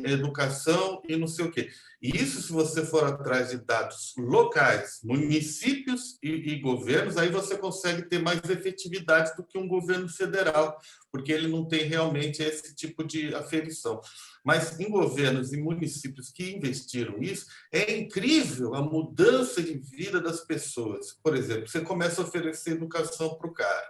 educação e não sei o quê. E isso, se você for atrás de dados locais, municípios e governos, aí você consegue ter mais efetividade do que um governo federal, porque ele não tem realmente esse tipo de aferição. Mas em governos e municípios que investiram nisso, é incrível a mudança de vida das pessoas. Por exemplo, você começa a oferecer educação para o cara.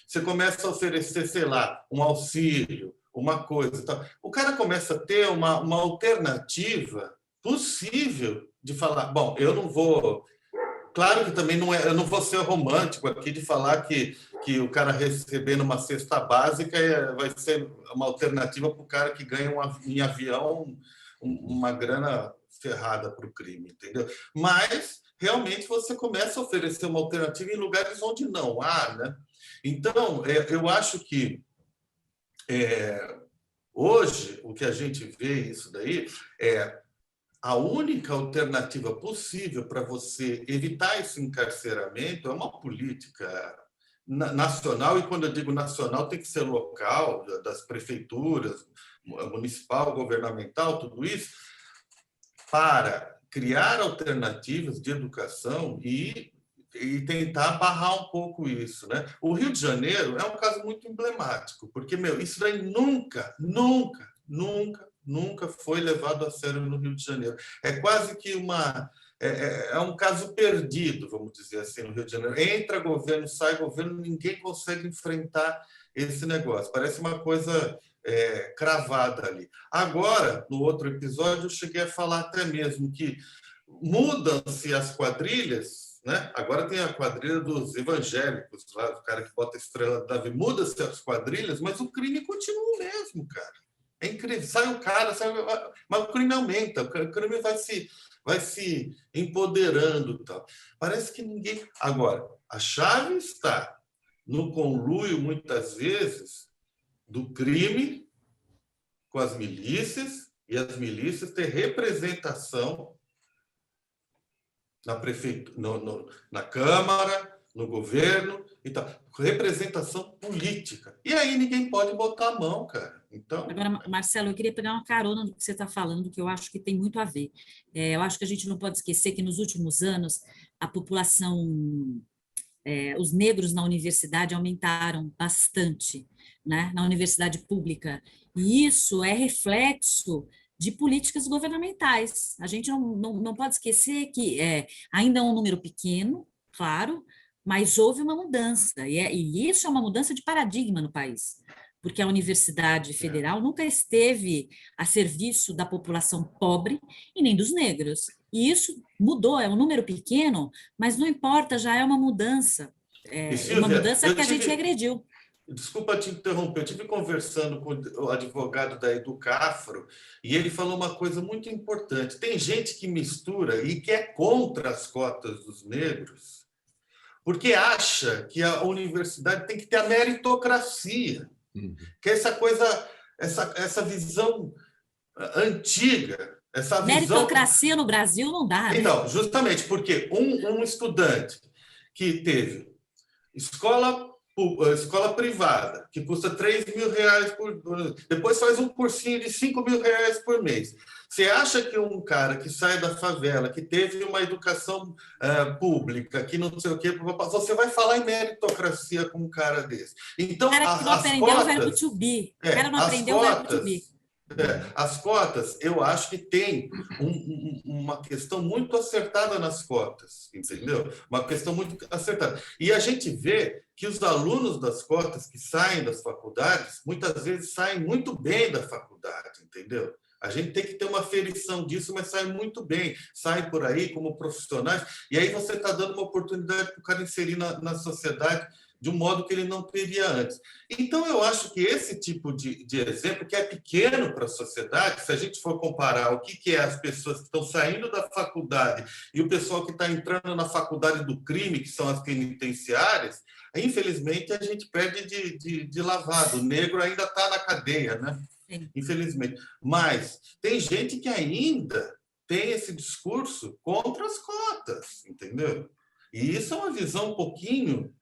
Você começa a oferecer, sei lá, um auxílio, uma coisa. Tal. O cara começa a ter uma alternativa possível de falar, bom, eu não vou... Claro que também eu não vou ser romântico aqui de falar que o cara recebendo uma cesta básica vai ser uma alternativa para o cara que ganha em avião uma grana ferrada para o crime, entendeu? Mas, realmente, você começa a oferecer uma alternativa em lugares onde não há, né? Então, eu acho que hoje o que a gente vê isso daí a única alternativa possível para você evitar esse encarceramento é uma política nacional, e quando eu digo nacional tem que ser local, das prefeituras, municipal, governamental, tudo isso, para criar alternativas de educação e e tentar barrar um pouco isso, né? O Rio de Janeiro é um caso muito emblemático, porque, isso daí nunca foi levado a sério no Rio de Janeiro. É quase que é um caso perdido, vamos dizer assim, no Rio de Janeiro. Entra governo, sai governo, ninguém consegue enfrentar esse negócio. Parece uma coisa cravada ali. Agora, no outro episódio, eu cheguei a falar até mesmo que mudam-se as quadrilhas, né? Agora tem a quadrilha dos evangélicos, lá, o cara que bota a estrela da Davi, muda-se as quadrilhas, mas o crime continua o mesmo, cara. É incrível. Sai o cara, mas o crime aumenta, o crime vai se empoderando e tal. Parece que ninguém. Agora, a chave está no conluio, muitas vezes, do crime com as milícias, e as milícias ter representação na prefeitura, na Câmara, no governo, e tal. Representação política. E aí ninguém pode botar a mão, cara. Então... Agora, Marcelo, eu queria pegar uma carona do que você está falando, que eu acho que tem muito a ver. Eu acho que a gente não pode esquecer que nos últimos anos a população, os negros na universidade aumentaram bastante, né, na universidade pública. E isso é reflexo de políticas governamentais. A gente não pode esquecer que ainda é um número pequeno, claro, mas houve uma mudança, e isso é uma mudança de paradigma no país, porque a Universidade Federal nunca esteve a serviço da população pobre e nem dos negros. E isso mudou, é um número pequeno, mas não importa, já é uma mudança. Silvia, uma mudança que a gente regrediu. Desculpa te interromper, eu estive conversando com o advogado da Educafro e ele falou uma coisa muito importante. Tem gente que mistura e que é contra as cotas dos negros porque acha que a universidade tem que ter a meritocracia, que é essa coisa, essa visão antiga, essa meritocracia no Brasil não dá. Né? Então, justamente porque um estudante que teve escola privada, que custa R$3.000 depois faz um cursinho de R$5.000 por mês. Você acha que um cara que sai da favela, que teve uma educação pública, que não sei o quê, você vai falar em meritocracia com um cara desse? Então, o cara que não aprendeu o verbo to be. O cara não aprendeu o verbo to be. As cotas, eu acho que tem uma questão muito acertada nas cotas, entendeu? Uma questão muito acertada. E a gente vê que os alunos das cotas que saem das faculdades, muitas vezes saem muito bem da faculdade, entendeu? A gente tem que ter uma aferição disso, mas saem muito bem, saem por aí como profissionais, e aí você está dando uma oportunidade para o cara inserir na sociedade de um modo que ele não teria antes. Então, eu acho que esse tipo de exemplo, que é pequeno para a sociedade, se a gente for comparar o que é as pessoas que estão saindo da faculdade e o pessoal que está entrando na faculdade do crime, que são as penitenciárias, infelizmente, a gente perde de lavado. O negro ainda está na cadeia, né? Sim. Infelizmente. Mas tem gente que ainda tem esse discurso contra as cotas, entendeu? E isso é uma visão um pouquinho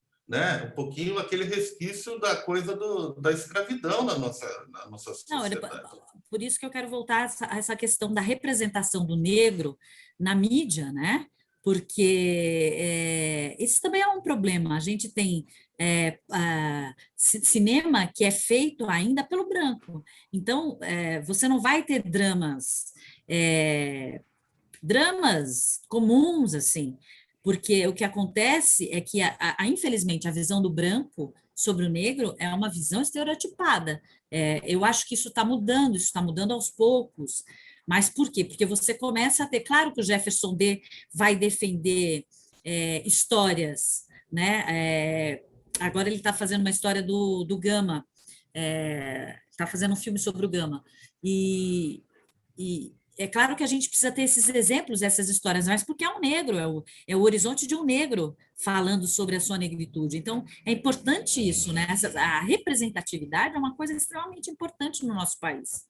aquele resquício da coisa da escravidão na nossa sociedade. Por isso que eu quero voltar a essa questão da representação do negro na mídia, né? Porque esse também é um problema. A gente tem cinema que é feito ainda pelo branco. Então, você não vai ter dramas comuns, assim, porque o que acontece é que, infelizmente, a visão do branco sobre o negro é uma visão estereotipada. Eu acho que isso está mudando aos poucos. Mas por quê? Porque você começa a ter... Claro que o Jefferson D vai defender histórias, né? Agora ele está fazendo uma história do Gama, está fazendo um filme sobre o Gama. E é claro que a gente precisa ter esses exemplos, essas histórias, mas porque é um negro, é o horizonte de um negro falando sobre a sua negritude. Então, é importante isso, né? A representatividade é uma coisa extremamente importante no nosso país.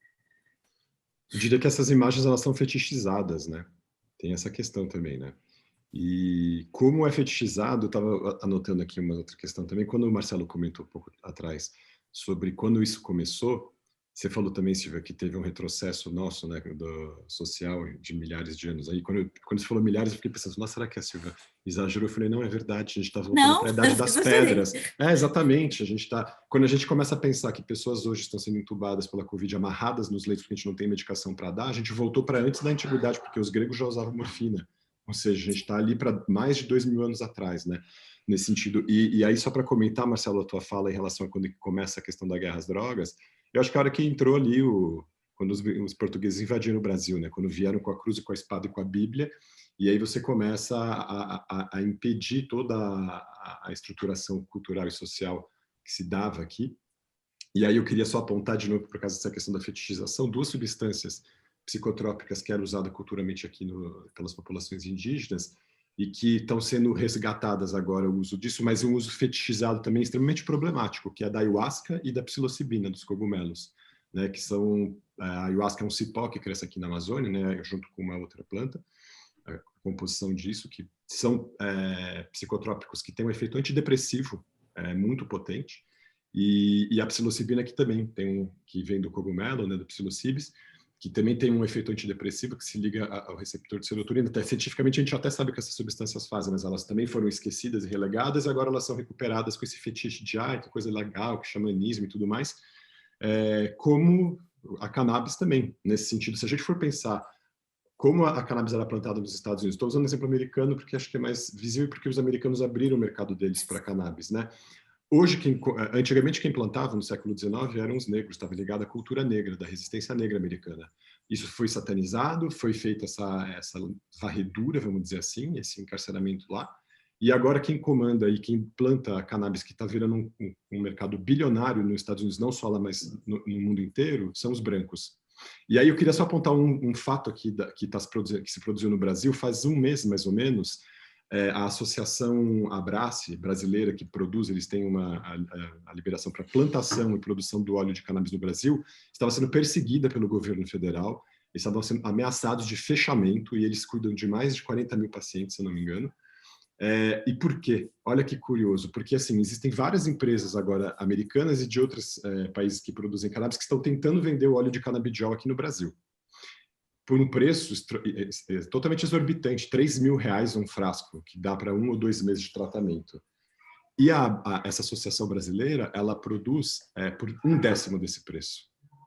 Eu diria que essas imagens, elas são fetichizadas, né? Tem essa questão também, né? E como é fetichizado, eu estava anotando aqui uma outra questão também, quando o Marcelo comentou um pouco atrás sobre quando isso começou, Você falou também, Silvia, que teve um retrocesso nosso, né, social de milhares de anos. Aí, quando você falou milhares, eu fiquei pensando, nossa, será que a Silvia exagerou? Eu falei, não, é verdade, a gente está voltando Não, para a Idade das exagerei. Pedras. Exatamente, quando a gente começa a pensar que pessoas hoje estão sendo entubadas pela Covid, amarradas nos leitos porque a gente não tem medicação para dar, a gente voltou para antes da antiguidade, porque os gregos já usavam morfina. Ou seja, a gente está ali para mais de 2.000 anos atrás, né? Nesse sentido. E aí, só para comentar, Marcelo, a tua fala em relação a quando começa a questão da guerra às drogas, eu acho que a hora que entrou ali, quando os portugueses invadiram o Brasil, né? Quando vieram com a cruz e com a espada e com a Bíblia, e aí você começa a impedir toda a estruturação cultural e social que se dava aqui. E aí eu queria só apontar de novo, por causa dessa questão da fetichização, duas substâncias psicotrópicas que eram usadas culturalmente aqui pelas populações indígenas, e que estão sendo resgatadas agora o uso disso, mas um uso fetichizado também extremamente problemático, que é da ayahuasca e da psilocibina, dos cogumelos, né, que são... A ayahuasca é um cipó que cresce aqui na Amazônia, né, junto com uma outra planta, a composição disso, que são psicotrópicos que têm um efeito antidepressivo muito potente, e a psilocibina que também que vem do cogumelo, né, do psilocibes, que também tem um efeito antidepressivo que se liga ao receptor de serotonina. Até, cientificamente, a gente até sabe o que essas substâncias fazem, mas elas também foram esquecidas e relegadas, e agora elas são recuperadas com esse fetiche de que coisa legal, que xamanismo e tudo mais, como a cannabis também, nesse sentido. Se a gente for pensar como a cannabis era plantada nos Estados Unidos, estou usando o exemplo americano porque acho que é mais visível, porque os americanos abriram o mercado deles para cannabis, né? Hoje, antigamente, quem plantava no século XIX eram os negros, estava ligado à cultura negra, da resistência negra americana. Isso foi satanizado, foi feita essa varredura, vamos dizer assim, esse encarceramento lá. E agora quem comanda e quem planta a cannabis, que está virando um mercado bilionário nos Estados Unidos, não só lá, mas no mundo inteiro, são os brancos. E aí eu queria só apontar um fato aqui que se produziu no Brasil faz um mês, mais ou menos. A Associação Abrace, brasileira, que produz, eles têm a liberação para plantação e produção do óleo de cannabis no Brasil, estava sendo perseguida pelo governo federal, eles estavam sendo ameaçados de fechamento, e eles cuidam de mais de 40 mil pacientes, se eu não me engano. E por quê? Olha que curioso, porque assim, existem várias empresas agora americanas e de outros países que produzem cannabis que estão tentando vender o óleo de canabidiol aqui no Brasil, por um preço totalmente exorbitante, R$3.000 um frasco, que dá para 1 ou 2 meses de tratamento. E essa associação brasileira, ela produz por 1/10 desse preço.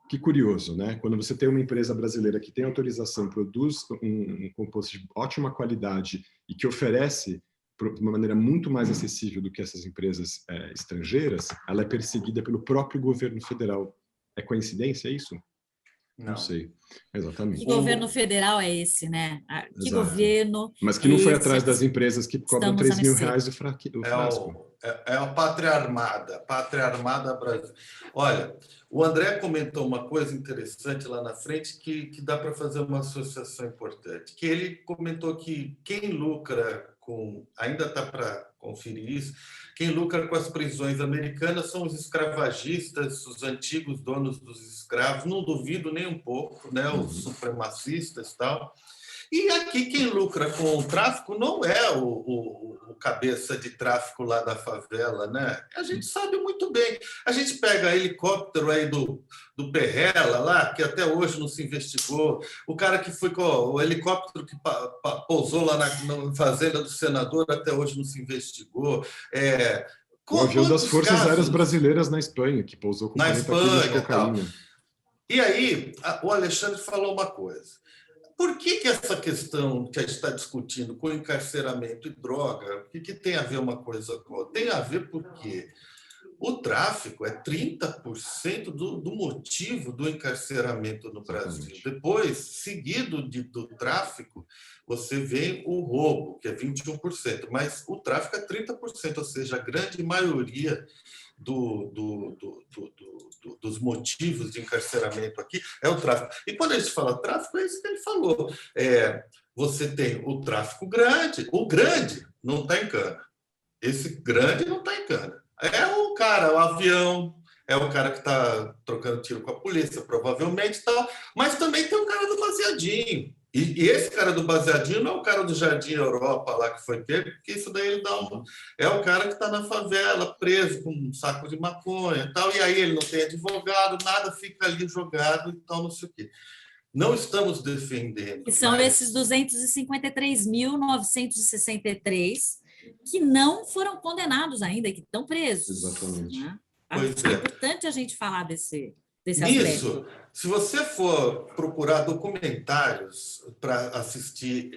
Que curioso, né? Quando você tem uma empresa brasileira que tem autorização, produz um composto de ótima qualidade e que oferece de uma maneira muito mais acessível do que essas empresas estrangeiras, ela é perseguida pelo próprio governo federal. É coincidência isso? Não sei, exatamente. Que governo federal é esse, né? Que Exato. Governo. Mas que não foi atrás das empresas que cobram R$3.000 o frasco. É a Pátria Armada Brasil. Olha, o André comentou uma coisa interessante lá na frente que dá para fazer uma associação importante. Que ele comentou que quem lucra ainda está para conferir isso, quem lucra com as prisões americanas são os escravagistas, os antigos donos dos escravos, não duvido nem um pouco, né? Os supremacistas e tal. E aqui quem lucra com o tráfico não é o cabeça de tráfico lá da favela, né? A gente sabe muito bem. A gente pega helicóptero aí do Perrela lá, que até hoje não se investigou. O cara que foi com o helicóptero que pousou lá na fazenda do senador, até hoje não se investigou. O avião das Forças Aéreas Brasileiras na Espanha, que pousou com 40 quilos de cocaína. E aí, o Alexandre falou uma coisa. Por que essa questão que a gente está discutindo com encarceramento e droga, o que tem a ver uma coisa com a outra? Tem a ver porque o tráfico é 30% do motivo do encarceramento no Brasil. Exatamente. Depois, seguido do tráfico, você vê o roubo, que é 21%, mas o tráfico é 30%, ou seja, a grande maioria dos motivos de encarceramento aqui é o tráfico. E quando a gente fala tráfico, é isso que ele falou. Você tem o tráfico grande, o grande não está em cana. Esse grande não está em cana. É o cara, o avião, é o cara que está trocando tiro com a polícia, provavelmente, tal, mas também tem o cara do baseadinho. E esse cara do baseadinho não é o cara do Jardim Europa lá que foi pego, porque isso daí ele dá um... É o cara que está na favela, preso com um saco de maconha e tal, e aí ele não tem advogado, nada, fica ali jogado e tal, não sei o quê. Não estamos defendendo. Que são esses 253.963 que não foram condenados ainda, que estão presos. Exatamente. Né? Pois É é. importante a gente falar desse Isso, aspecto. se você for procurar documentários para assistir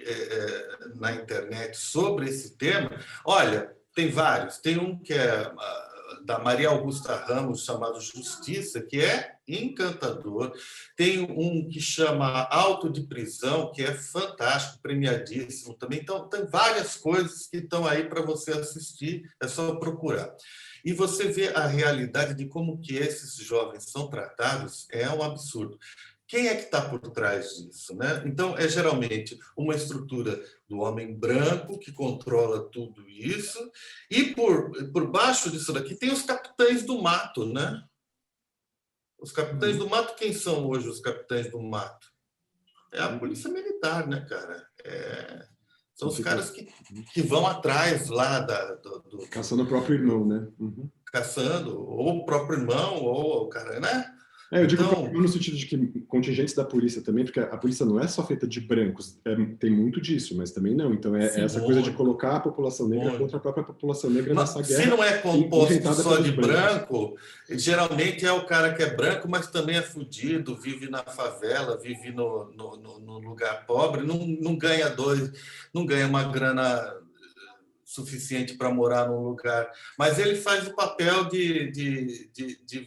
na internet sobre esse tema, olha, tem vários. Tem um que é da Maria Augusta Ramos, chamado Justiça, que é encantador. Tem um que chama Auto de Prisão, que é fantástico, premiadíssimo também. Então, tem várias coisas que estão aí para você assistir, é só procurar. E você vê a realidade de como que esses jovens são tratados, é um absurdo. Quem é que está por trás disso, né? Então, é geralmente uma estrutura do homem branco que controla tudo isso, e por baixo disso daqui tem os capitães do mato, né? Os capitães do mato, quem são hoje os capitães do mato? É a polícia militar, né, cara? São os caras que vão atrás lá do... Caçando o próprio irmão, né? Uhum. Caçando, ou o próprio irmão, ou o cara, né? Eu digo no sentido de que contingentes da polícia também, porque a polícia não é só feita de brancos, tem muito disso, mas também não. Então, essa coisa de colocar a população negra contra a própria população negra nessa guerra. Se não é composto só de branco, geralmente é o cara que é branco, mas também é fudido, vive na favela, vive no lugar pobre, não ganha não ganha uma grana suficiente para morar num lugar, mas ele faz o papel de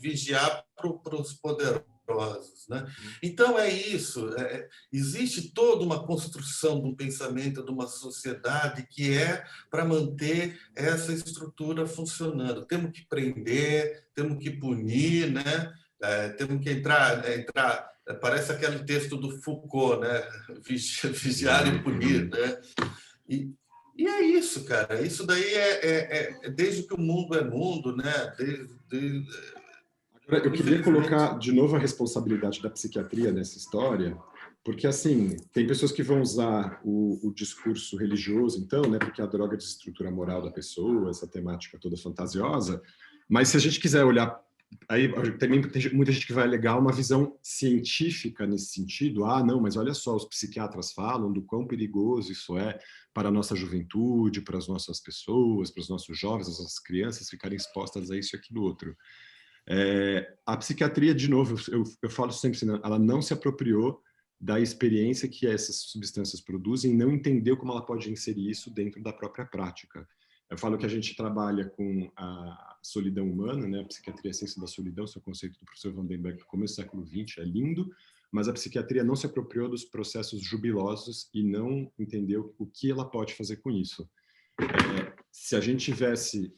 vigiar para os poderosos, né? Então é isso, existe toda uma construção de um pensamento, de uma sociedade que é para manter essa estrutura funcionando. Temos que prender, temos que punir, né? Temos que entrar, parece aquele texto do Foucault, né? Vigiar e punir, né? E é isso, cara. Isso daí é desde que o mundo é mundo, né? Eu queria colocar de novo a responsabilidade da psiquiatria nessa história, porque assim tem pessoas que vão usar o discurso religioso, então, né? Porque a droga desestrutura a moral da pessoa, essa temática toda fantasiosa. Mas se a gente quiser olhar, aí também tem muita gente que vai alegar uma visão científica nesse sentido. Não, mas olha só, os psiquiatras falam do quão perigoso isso é para a nossa juventude, para as nossas pessoas, para os nossos jovens, as nossas crianças ficarem expostas a isso e aquilo outro. A psiquiatria, de novo, eu falo sempre assim, ela não se apropriou da experiência que essas substâncias produzem e não entendeu como ela pode inserir isso dentro da própria prática. Eu falo que a gente trabalha com a solidão humana, né? A psiquiatria é a ciência da solidão, esse é o conceito do professor Vandenberg do começo do século XX, é lindo, mas a psiquiatria não se apropriou dos processos jubilosos e não entendeu o que ela pode fazer com isso. Se a gente tivesse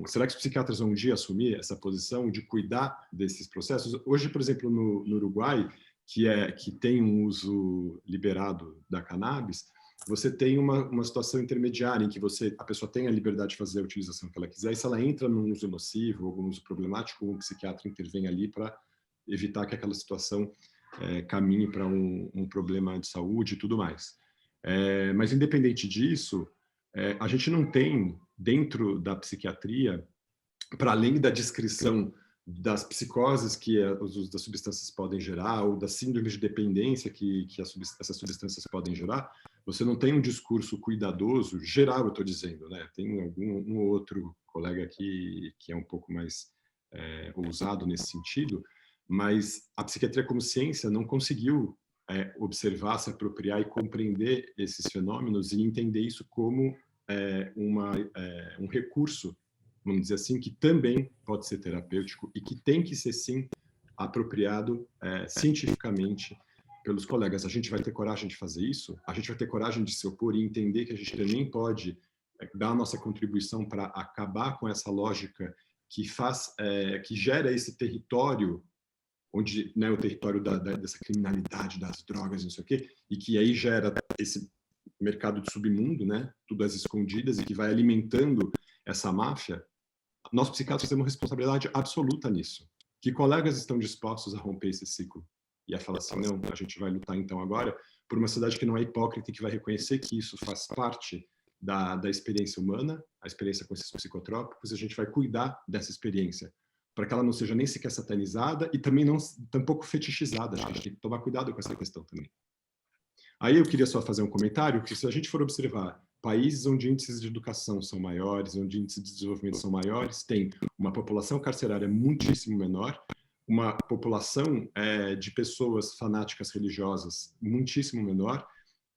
será que os psiquiatras vão um dia assumir essa posição de cuidar desses processos? Hoje, por exemplo, no Uruguai, que tem um uso liberado da cannabis, você tem uma situação intermediária em que a pessoa tem a liberdade de fazer a utilização que ela quiser, e se ela entra num uso nocivo, algum uso problemático, um psiquiatra intervém ali para evitar que aquela situação caminhe para um problema de saúde e tudo mais. Mas, independente disso, a gente não tem, dentro da psiquiatria, para além da descrição das psicoses que os usos das substâncias podem gerar, ou das síndromes de dependência que essas substâncias podem gerar, você não tem um discurso cuidadoso, geral, eu estou dizendo, né? Tem um outro colega aqui que é um pouco mais ousado nesse sentido, mas a psiquiatria como ciência não conseguiu observar, se apropriar e compreender esses fenômenos e entender isso como um recurso, vamos dizer assim, que também pode ser terapêutico e que tem que ser, sim, apropriado cientificamente pelos colegas. A gente vai ter coragem de fazer isso? A gente vai ter coragem de se opor e entender que a gente também pode dar a nossa contribuição para acabar com essa lógica que gera esse território onde, né, o território dessa criminalidade, das drogas, não sei o quê, e que aí gera esse mercado de submundo, né, tudo às escondidas, e que vai alimentando essa máfia. Nós, psiquiatras, temos uma responsabilidade absoluta nisso. Que colegas estão dispostos a romper esse ciclo? E a falar assim, não, a gente vai lutar então agora, por uma sociedade que não é hipócrita e que vai reconhecer que isso faz parte da experiência humana, a experiência com esses psicotrópicos, a gente vai cuidar dessa experiência, para que ela não seja nem sequer satanizada e também não tampouco fetichizada. A gente tem que tomar cuidado com essa questão também. Aí eu queria só fazer um comentário, que se a gente for observar países onde índices de educação são maiores, onde índices de desenvolvimento são maiores, tem uma população carcerária muitíssimo menor, uma população de pessoas fanáticas religiosas muitíssimo menor,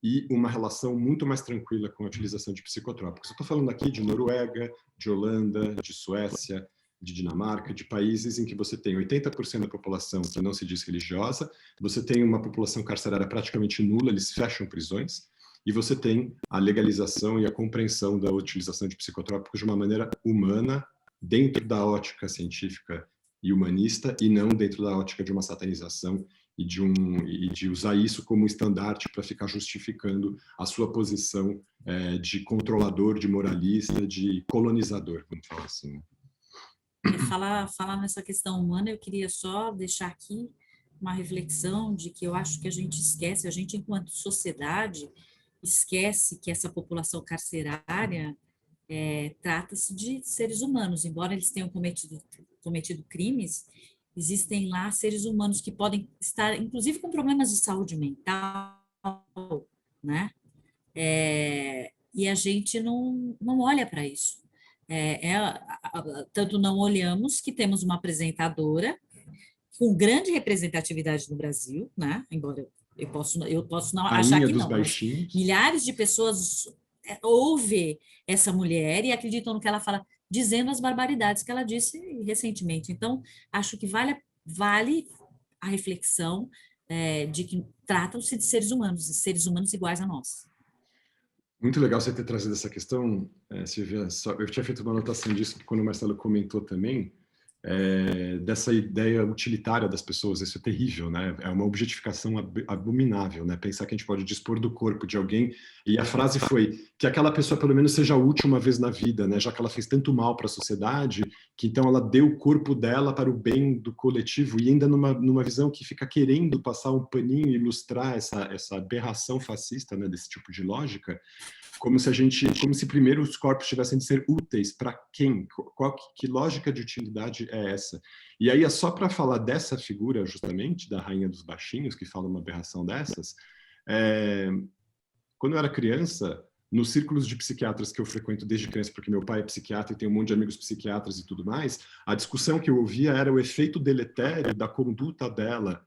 e uma relação muito mais tranquila com a utilização de psicotrópicos. Eu estou falando aqui de Noruega, de Holanda, de Suécia, de Dinamarca, de países em que você tem 80% da população que não se diz religiosa, você tem uma população carcerária praticamente nula, eles fecham prisões, e você tem a legalização e a compreensão da utilização de psicotrópicos de uma maneira humana, dentro da ótica científica e humanista, e não dentro da ótica de uma satanização e de usar isso como estandarte para ficar justificando a sua posição de controlador, de moralista, de colonizador, vamos falar assim. Falar nessa questão humana, eu queria só deixar aqui uma reflexão de que eu acho que a gente esquece, a gente enquanto sociedade esquece que essa população carcerária trata-se de seres humanos, embora eles tenham cometido crimes, existem lá seres humanos que podem estar, inclusive, com problemas de saúde mental, né? E a gente não olha para isso. Tanto não olhamos que temos uma apresentadora com grande representatividade no Brasil, né? Embora eu posso não achar que não, mas milhares de pessoas ouvem essa mulher e acreditam no que ela fala, dizendo as barbaridades que ela disse recentemente. Então, acho que vale a reflexão de que tratam-se de seres humanos, e seres humanos iguais a nós. Muito legal você ter trazido essa questão, Silvia. Eu tinha feito uma anotação disso quando o Marcelo comentou também, dessa ideia utilitária das pessoas. Isso é terrível, né? É uma objetificação abominável, né? Pensar que a gente pode dispor do corpo de alguém, e a frase foi que aquela pessoa pelo menos seja útil uma vez na vida, né? Já que ela fez tanto mal para a sociedade, que então ela deu o corpo dela para o bem do coletivo, e ainda numa visão que fica querendo passar um paninho e ilustrar essa aberração fascista, né? Desse tipo de lógica, como se primeiro os corpos tivessem de ser úteis para quem? Que lógica de utilidade é essa? E aí é só para falar dessa figura, justamente, da Rainha dos Baixinhos, que fala uma aberração dessas. Quando eu era criança, nos círculos de psiquiatras que eu frequento desde criança, porque meu pai é psiquiatra e tem um monte de amigos psiquiatras e tudo mais, a discussão que eu ouvia era o efeito deletério da conduta dela,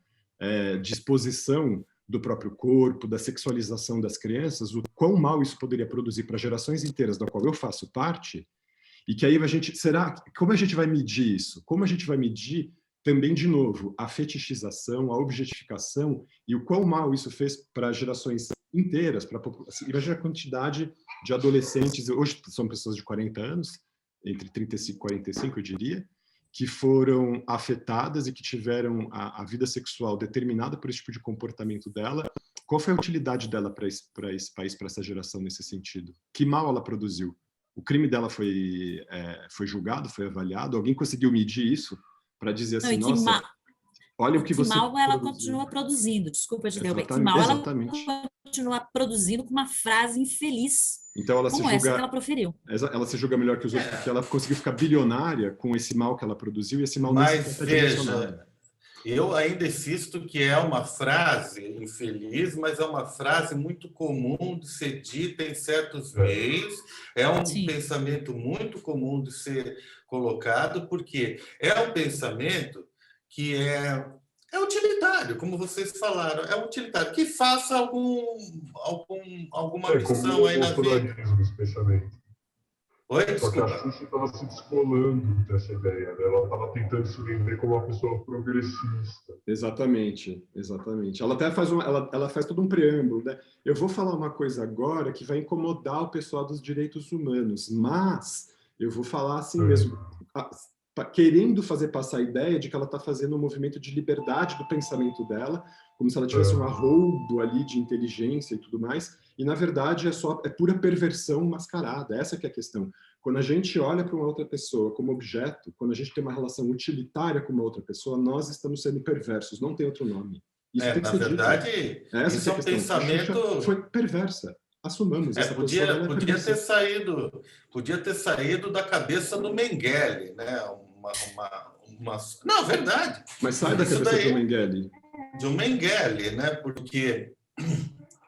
de exposição do próprio corpo, da sexualização das crianças, o quão mal isso poderia produzir para gerações inteiras da qual eu faço parte, e que aí como a gente vai medir isso? Como a gente vai medir também, de novo, a fetichização, a objetificação, e o quão mal isso fez para gerações inteiras, para a população. Imagina a quantidade de adolescentes, hoje são pessoas de 40 anos, entre 35 e 45, eu diria, que foram afetadas e que tiveram a vida sexual determinada por esse tipo de comportamento dela. Qual foi a utilidade dela para esse país, para essa geração nesse sentido? Que mal ela produziu? O crime dela foi julgado, foi avaliado? Alguém conseguiu medir isso para dizer assim, nossa, olha o que você mal ela produziu. continua produzindo, desculpa te interromper, que mal ela continua produzindo com uma frase infeliz, então ela como essa que ela proferiu. Ela se julga melhor que os outros porque ela conseguiu ficar bilionária com esse mal que ela produziu, e esse mal Mas veja, eu ainda insisto que é uma frase infeliz, mas é uma frase muito comum de ser dita em certos meios, é um pensamento muito comum de ser colocado, porque é um pensamento que é utilitário, como vocês falaram, é utilitário, que faça alguma missão aí na vida. Especialmente. Oi, só desculpa. que a Xuxa estava se descolando dessa ideia, né? Ela estava tentando se vender como uma pessoa progressista. Exatamente. Ela até faz todo um preâmbulo, né? Eu vou falar uma coisa agora que vai incomodar o pessoal dos direitos humanos, mas eu vou falar assim mesmo, querendo fazer passar a ideia de que ela está fazendo um movimento de liberdade do pensamento dela, como se ela tivesse um arrobo ali de inteligência e tudo mais, e na verdade é pura perversão mascarada. Essa que é a questão. Quando a gente olha para uma outra pessoa como objeto, quando a gente tem uma relação utilitária com uma outra pessoa, nós estamos sendo perversos, não tem outro nome. Isso tem que Na ser dito. verdade, Essa isso é é a um questão. A pensamento... Xuxa foi perversa. Assumamos, essa pessoa ela é Podia perversa. podia ter saído da cabeça do Mengele, né? Não, verdade. Mas sai da Isso cabeça daí, do Mengele. de um Mengele, né? Porque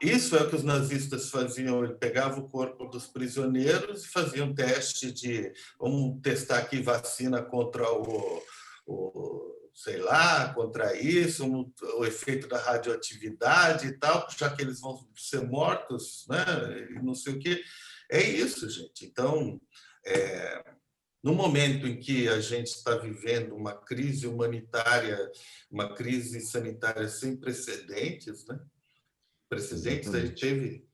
isso é o que os nazistas faziam. Ele pegava o corpo dos prisioneiros e fazia um teste de vamos testar aqui vacina contra sei lá, contra isso, o efeito da radioatividade e tal, já que eles vão ser mortos, né? E não sei o quê. É isso, gente. Então, no momento em que a gente está vivendo uma crise humanitária, uma crise sanitária sem precedentes, né? Precedentes, a gente teve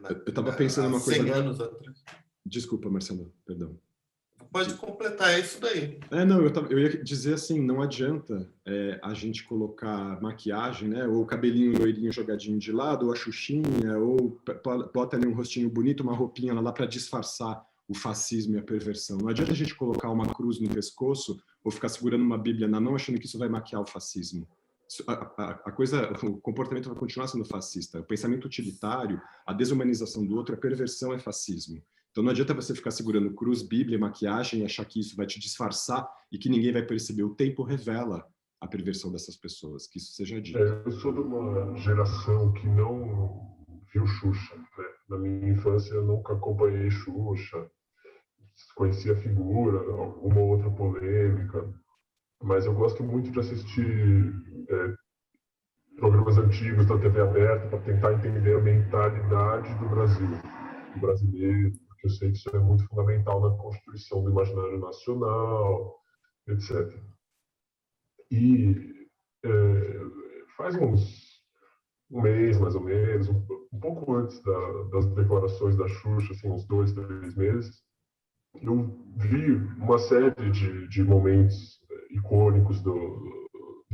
Eu estava pensando há uma coisa 100 agora. anos atrás. Desculpa, Marcelo, perdão. Pode completar isso daí. Não, eu ia dizer assim, não adianta a gente colocar maquiagem, né, ou o cabelinho loirinho jogadinho de lado, ou a xuxinha, ou bota ali um rostinho bonito, uma roupinha lá para disfarçar o fascismo e a perversão. Não adianta a gente colocar uma cruz no pescoço ou ficar segurando uma Bíblia na mão achando que isso vai maquiar o fascismo. O comportamento vai continuar sendo fascista. O pensamento utilitário, a desumanização do outro, a perversão é fascismo. Então não adianta você ficar segurando cruz, Bíblia, maquiagem e achar que isso vai te disfarçar e que ninguém vai perceber. O tempo revela a perversão dessas pessoas, que isso seja dito. Eu sou de uma geração que não viu Xuxa, né? Na minha infância eu nunca acompanhei Xuxa, conhecia a figura, alguma outra polêmica, mas eu gosto muito de assistir programas antigos da TV aberta para tentar entender a mentalidade do Brasil, do brasileiro, porque eu sei que isso é muito fundamental na constituição do imaginário nacional, etc. E faz um mês, mais ou menos, um pouco antes das declarações da Xuxa, assim, uns 2, 3 meses, eu vi uma série de momentos icônicos do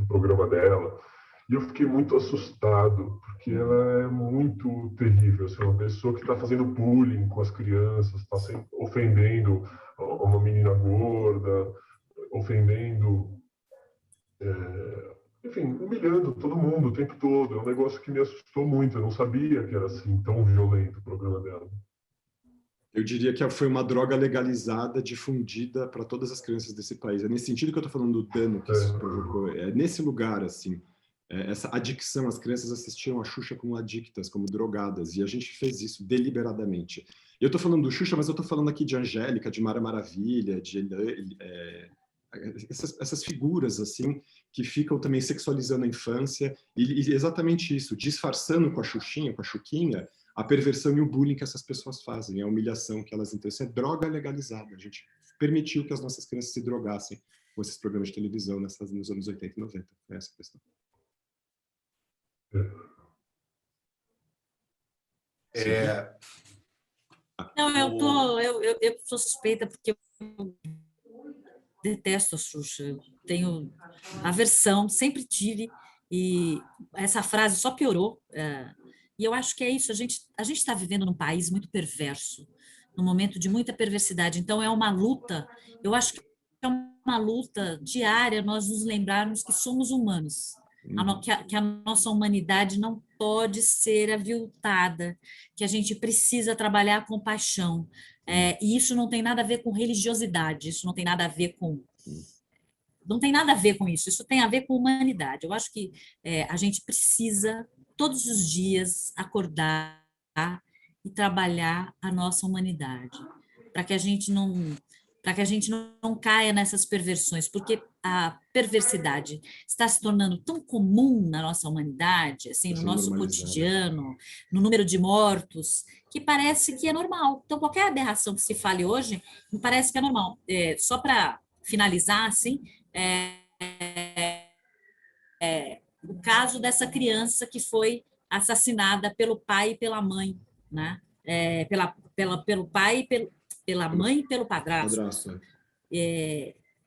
programa dela, e eu fiquei muito assustado, porque ela é muito terrível. Assim, uma pessoa que está fazendo bullying com as crianças, está ofendendo uma menina gorda, ofendendo, enfim, humilhando todo mundo o tempo todo. É um negócio que me assustou muito. Eu não sabia que era assim, tão violento o programa dela. Eu diria que foi uma droga legalizada, difundida para todas as crianças desse país. É nesse sentido que eu estou falando do dano que isso provocou. É nesse lugar, assim. Essa adicção, as crianças assistiam a Xuxa como adictas, como drogadas, e a gente fez isso deliberadamente. Eu estou falando do Xuxa, mas eu estou falando aqui de Angélica, de Mara Maravilha, de essas figuras assim que ficam também sexualizando a infância e exatamente isso, disfarçando com a Xuxinha, com a Xuquinha, a perversão e o bullying que essas pessoas fazem, a humilhação que elas entram. Isso é droga legalizada. A gente permitiu que as nossas crianças se drogassem com esses programas de televisão nos anos 80 e 90. É essa a questão. Não, eu sou suspeita porque eu detesto a Xuxa. Eu tenho aversão, sempre tive, e essa frase só piorou. E eu acho que é isso. A gente está vivendo num país muito perverso, num momento de muita perversidade. Então é uma luta. Eu acho que é uma luta diária nós nos lembrarmos que somos humanos. Que a nossa humanidade não pode ser aviltada, que a gente precisa trabalhar com paixão. E isso não tem nada a ver com religiosidade, isso não tem nada a ver com... Não tem nada a ver com isso tem a ver com humanidade. Eu acho que a gente precisa, todos os dias, acordar e trabalhar a nossa humanidade, para que a gente não caia nessas perversões, porque a perversidade está se tornando tão comum na nossa humanidade, assim, no nosso cotidiano, no número de mortos, que parece que é normal. Então, qualquer aberração que se fale hoje, me parece que é normal. Só para finalizar, assim, o caso dessa criança que foi assassinada pelo pai e pela mãe, né? Pelo pai, pela mãe e pelo padrasto.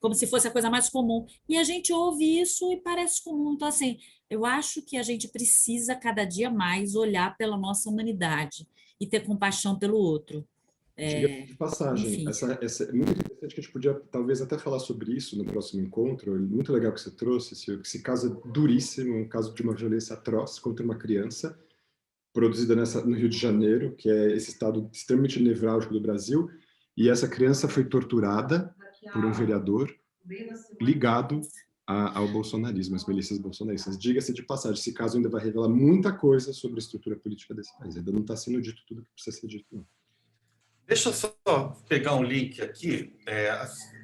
Como se fosse a coisa mais comum. E a gente ouve isso e parece comum. Então, assim, eu acho que a gente precisa cada dia mais olhar pela nossa humanidade e ter compaixão pelo outro. De passagem, enfim. essa é muito interessante que a gente podia talvez até falar sobre isso no próximo encontro. Muito legal que você trouxe esse caso é duríssimo, um caso de uma violência atroz contra uma criança, produzida no Rio de Janeiro, que é esse estado extremamente nevrálgico do Brasil, e essa criança foi torturada por um vereador ligado ao bolsonarismo, às milícias bolsonaristas. Diga-se de passagem, esse caso ainda vai revelar muita coisa sobre a estrutura política desse país. Ainda não está sendo dito tudo que precisa ser dito, não. Deixa eu só pegar um link aqui,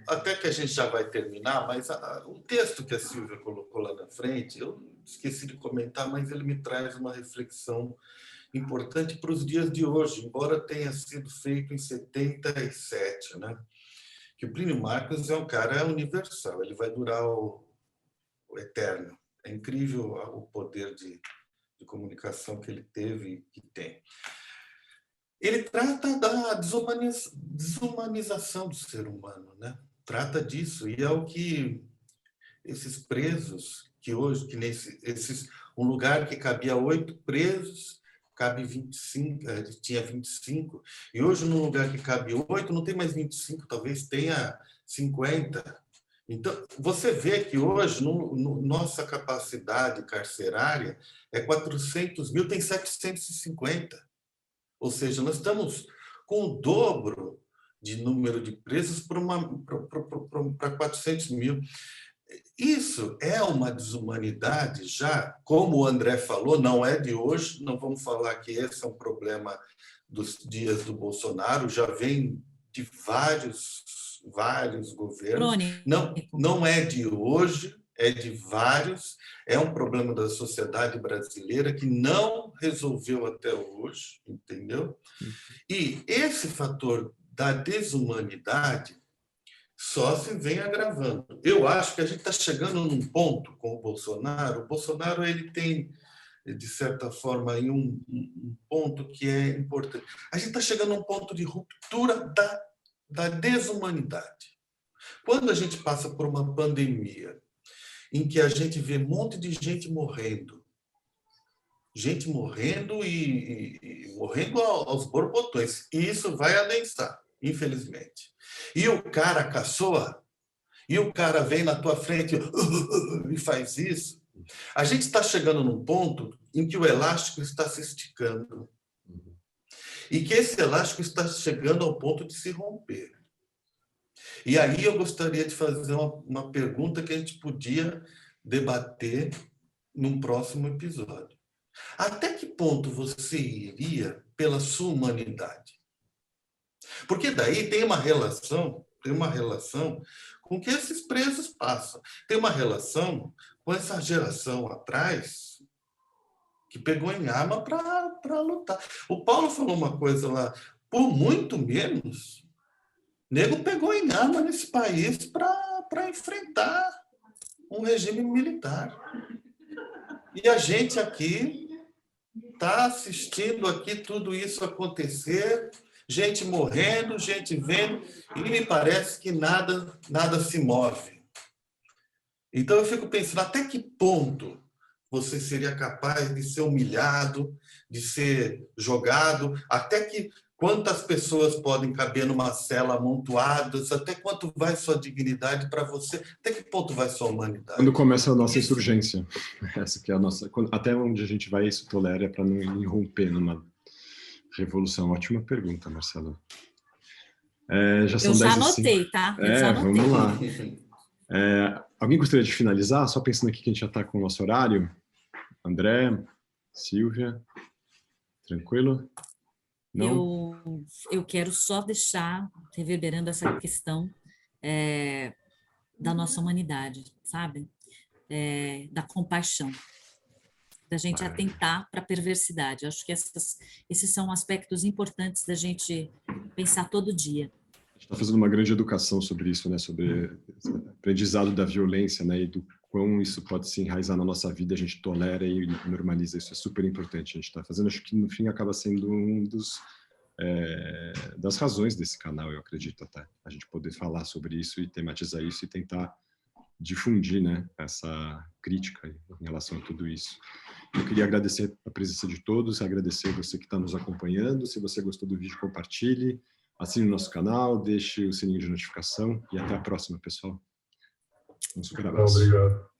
até que a gente já vai terminar, mas o texto que a Silvia colocou lá na frente, eu esqueci de comentar, mas ele me traz uma reflexão importante para os dias de hoje, embora tenha sido feito em 77, né? Que o Plínio Marcos é um cara universal, ele vai durar o eterno. É incrível o poder de comunicação que ele teve e que tem. Ele trata da desumanização do ser humano, né? Trata disso, e é o que esses presos, que hoje, um lugar que cabia 8 presos, cabe 25, tinha 25, e hoje num lugar que cabe 8, não tem mais 25, talvez tenha 50. Então, você vê que hoje, nossa capacidade carcerária é 400 mil, tem 750. Ou seja, nós estamos com o dobro de número de presos para 400 mil. Isso é uma desumanidade já, como o André falou, não é de hoje, não vamos falar que esse é um problema dos dias do Bolsonaro, já vem de vários governos. Não é de hoje, é de vários, é um problema da sociedade brasileira que não resolveu até hoje, entendeu? E esse fator da desumanidade só se vem agravando. Eu acho que a gente está chegando num ponto com o Bolsonaro ele tem, de certa forma, aí um ponto que é importante. A gente está chegando num ponto de ruptura da desumanidade. Quando a gente passa por uma pandemia em que a gente vê um monte de gente morrendo e morrendo aos borbotões, e isso vai adensar, infelizmente. E o cara caçoa, e o cara vem na tua frente e faz isso. A gente está chegando num ponto em que o elástico está se esticando. E que esse elástico está chegando ao ponto de se romper. E aí eu gostaria de fazer uma pergunta que a gente podia debater num próximo episódio. Até que ponto você iria pela sua humanidade? Porque daí tem uma relação com o que esses presos passam. Tem uma relação com essa geração atrás que pegou em arma para lutar. O Paulo falou uma coisa lá, por muito menos, nego pegou em arma nesse país para enfrentar um regime militar. E a gente aqui está assistindo aqui tudo isso acontecer, gente morrendo, gente vendo, e me parece que nada se move. Então eu fico pensando, até que ponto você seria capaz de ser humilhado, de ser jogado, quantas pessoas podem caber numa cela amontoadas, até quanto vai sua dignidade para você, até que ponto vai sua humanidade? Quando começa a nossa insurgência, essa que é a nossa, até onde a gente vai isso tolera para não irromper numa revolução. Ótima pergunta, Marcelo. Já são 10h05. Eu já anotei, tá? Vamos lá. Alguém gostaria de finalizar? Só pensando aqui que a gente já está com o nosso horário. André, Silvia, tranquilo? Não? Eu quero só deixar reverberando essa questão da nossa humanidade, sabe? Da compaixão, da gente atentar para a perversidade. Acho que esses são aspectos importantes da gente pensar todo dia. A gente está fazendo uma grande educação sobre isso, né? Sobre o aprendizado da violência, né? E do quão isso pode se enraizar na nossa vida, a gente tolera e normaliza. Isso é super importante. A gente está fazendo, acho que no fim acaba sendo das razões desse canal, eu acredito até. A gente poder falar sobre isso e tematizar isso e tentar difundir, né, essa crítica em relação a tudo isso. Eu queria agradecer a presença de todos, agradecer você que está nos acompanhando. Se você gostou do vídeo, compartilhe. Assine o nosso canal, deixe o sininho de notificação e até a próxima, pessoal. Um super abraço. Obrigado.